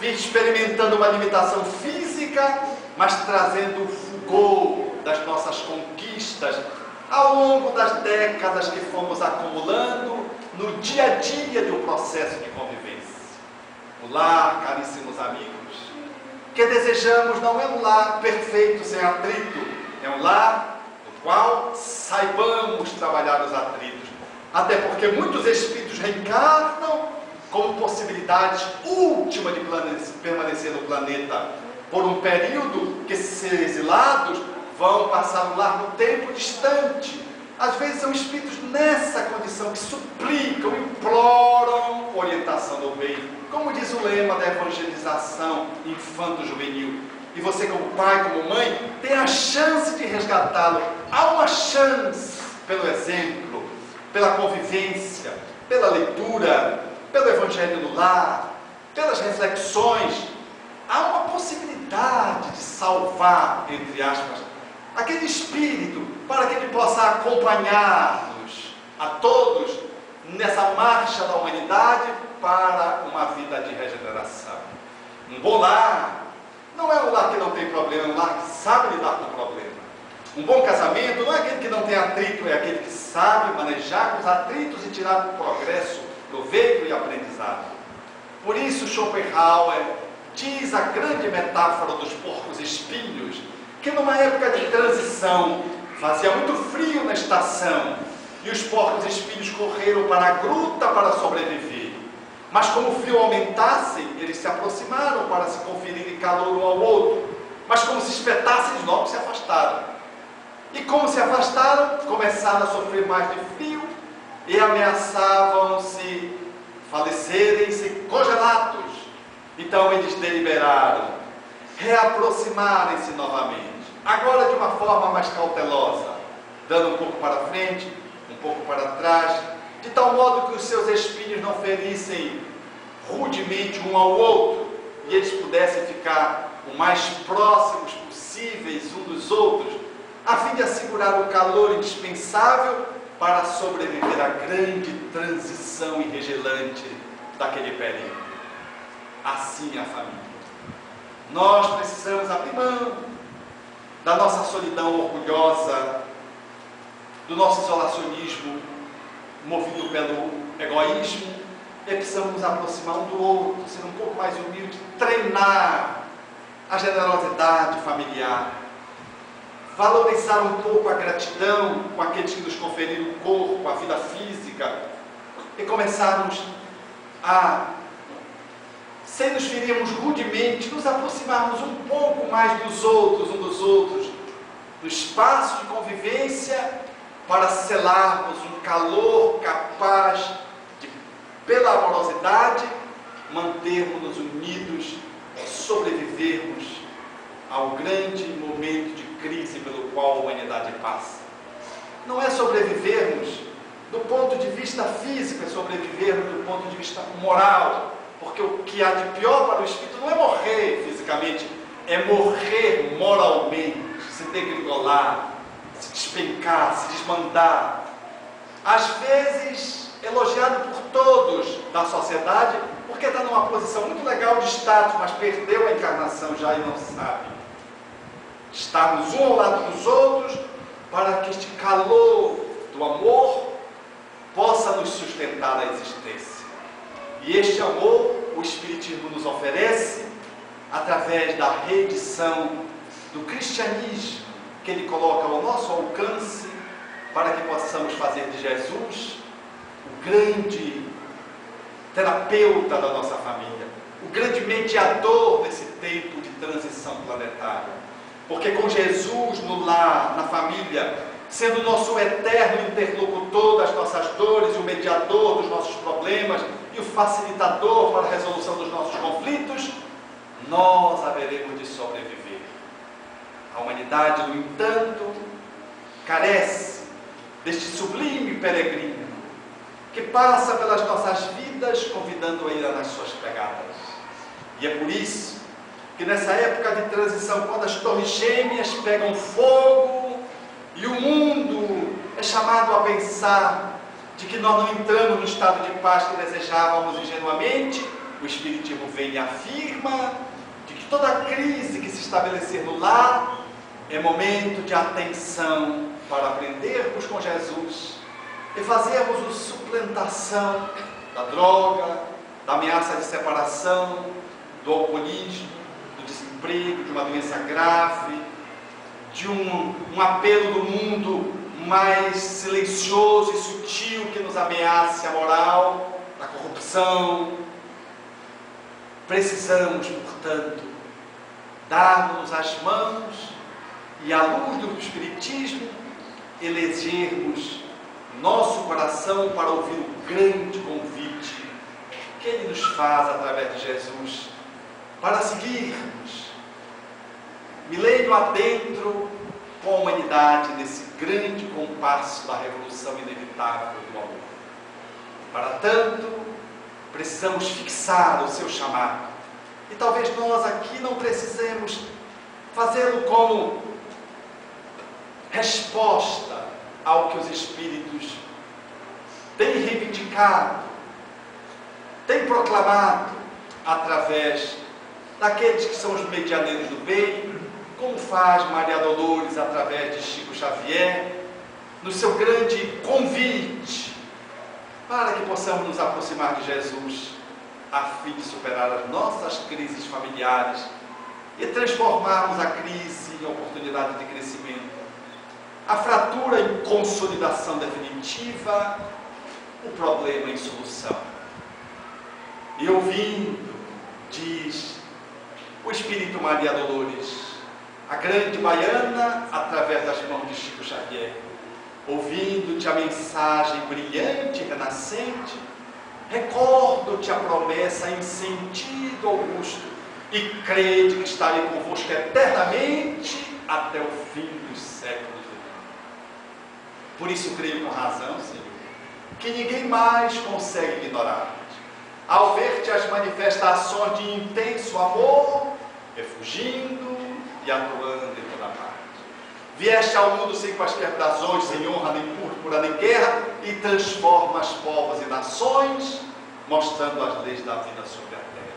experimentando uma limitação física, mas trazendo o fulgor das nossas conquistas ao longo das décadas que fomos acumulando no dia a dia de um processo de convivência. O lar, caríssimos amigos, que desejamos não é um lar perfeito sem atrito, é um lar no qual saibamos trabalhar os atritos, até porque muitos espíritos reencarnam como possibilidade última de permanecer no planeta por um período que, se exilados, vão passar um largo tempo distante, Às vezes são espíritos nessa condição que suplicam, imploram orientação do bem. Como diz o lema da evangelização infanto-juvenil. E você, como pai, como mãe, tem a chance de resgatá-lo. Há uma chance pelo exemplo, pela convivência, pela leitura, pelo evangelho no lar, pelas reflexões. Há uma possibilidade de salvar, entre aspas, aquele espírito, para que ele possa acompanhar-nos a todos nessa marcha da humanidade para uma vida de regeneração. Um bom lar não é um lar que não tem problema, é um lar que sabe lidar com o problema. Um bom casamento não é aquele que não tem atrito, é aquele que sabe manejar os atritos e tirar o progresso, proveito e aprendizado. Por isso Schopenhauer diz a grande metáfora dos porcos espinhos, que numa época de transição fazia muito frio na estação e os porcos espinhos correram para a gruta para sobreviver. Mas como o frio aumentasse, eles se aproximaram para se conferirem calor um ao outro. Mas como se espetassem, eles logo se afastaram. E como se afastaram, começaram a sofrer mais de frio e ameaçavam se falecerem, se congelados. Então eles deliberaram reaproximarem-se novamente, agora de uma forma mais cautelosa, dando um pouco para frente, um pouco para trás, de tal modo que os seus espinhos não ferissem rudemente um ao outro e eles pudessem ficar o mais próximos possíveis um dos outros, a fim de assegurar o calor indispensável para sobreviver à grande transição irregelante daquele período. Assim é a família. Nós precisamos abrir mão da nossa solidão orgulhosa, do nosso isolacionismo movido pelo egoísmo, e precisamos nos aproximar um do outro, ser um pouco mais humilde, treinar a generosidade familiar, valorizar um pouco a gratidão com aqueles que nos conferiram o corpo, a vida física, e começarmos a, sem nos ferirmos rudemente, nos aproximarmos um pouco mais dos outros, um dos outros, no espaço de convivência, para selarmos um calor capaz de, pela amorosidade, mantermos-nos unidos e sobrevivermos ao grande momento de crise pelo qual a humanidade passa. Não é sobrevivermos do ponto de vista físico, é sobrevivermos do ponto de vista moral, porque o que há de pior para o espírito não é morrer fisicamente, é morrer moralmente, se degringolar, se despencar, se desmandar, às vezes elogiado por todos da sociedade, porque está numa posição muito legal de status, mas perdeu a encarnação já e não sabe. Estarmos um ao lado dos outros, para que este calor do amor possa nos sustentar a existência. E este amor o Espiritismo nos oferece através da reedição do cristianismo, que ele coloca ao nosso alcance, para que possamos fazer de Jesus o grande terapeuta da nossa família, o grande mediador desse tempo de transição planetária. Porque com Jesus no lar, na família, sendo o nosso eterno interlocutor das nossas dores, o mediador dos nossos problemas e o facilitador para a resolução dos nossos conflitos, nós haveremos de sobreviver. A humanidade, no entanto, carece deste sublime peregrino que passa pelas nossas vidas convidando a ir nas suas pegadas. E é por isso que nessa época de transição, quando as torres gêmeas pegam fogo e o mundo é chamado a pensar de que nós não entramos no estado de paz que desejávamos ingenuamente, o Espiritismo vem e afirma de que toda crise que se estabelecer no lar é momento de atenção para aprendermos com Jesus e fazermos a suplantação da droga, da ameaça de separação, do alcoolismo, do desemprego, de uma doença grave, de um apelo do mundo mais silencioso e sutil que nos ameace a moral, da corrupção. Precisamos, portanto, dar-nos as mãos e, à luz do Espiritismo, elegermos nosso coração para ouvir o grande convite que Ele nos faz através de Jesus, para seguirmos milênio adentro com a humanidade nesse grande compasso da revolução inevitável do amor. Para tanto, precisamos fixar o seu chamado. E talvez nós aqui não precisemos fazê-lo como resposta ao que os Espíritos têm reivindicado, têm proclamado através daqueles que são os medianeiros do bem, como faz Maria Dolores através de Chico Xavier, no seu grande convite para que possamos nos aproximar de Jesus, a fim de superar as nossas crises familiares e transformarmos a crise em oportunidade de crescimento, a fratura em consolidação definitiva, o problema em solução. E ouvindo, diz o Espírito Maria Dolores, a grande baiana, através das mãos de Chico Xavier, ouvindo-te a mensagem brilhante e renascente, recordo-te a promessa em sentido augusto, e crede que estarei convosco eternamente até o fim dos séculos. Por isso creio com razão, Senhor, que ninguém mais consegue ignorar-te. Ao ver-te as manifestações de intenso amor, refugindo e atuando em toda parte. Vieste ao mundo sem quaisquer razões, sem honra, nem púrpura, nem guerra, e transformas povos e nações, mostrando as leis da vida sobre a terra.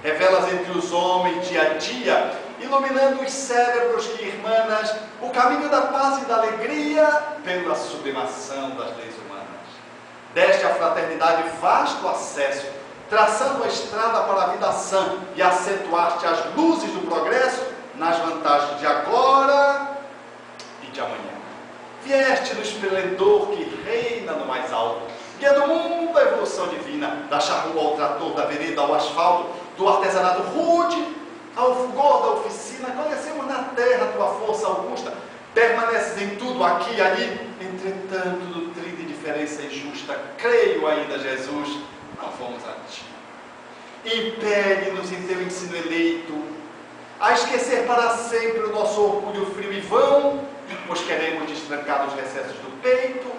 Revelas entre os homens dia a dia, iluminando os cérebros que irmanas o caminho da paz e da alegria pela sublimação das leis humanas. Deste à fraternidade vasto acesso, traçando a estrada para a vida sã, e acentuaste as luzes do progresso nas vantagens de agora e de amanhã. Vieste no esplendor que reina no mais alto, guia do mundo a evolução divina, da charrua ao trator, da vereda ao asfalto, do artesanato rude ao fulgor da oficina. Conhecemos na terra tua força augusta, permaneces em tudo, aqui e ali, entretanto, do trilho de diferença injusta, creio ainda, Jesus, não fomos a ti. Impele-nos em teu ensino eleito a esquecer para sempre o nosso orgulho frio e vão, pois queremos destrancar os recessos do peito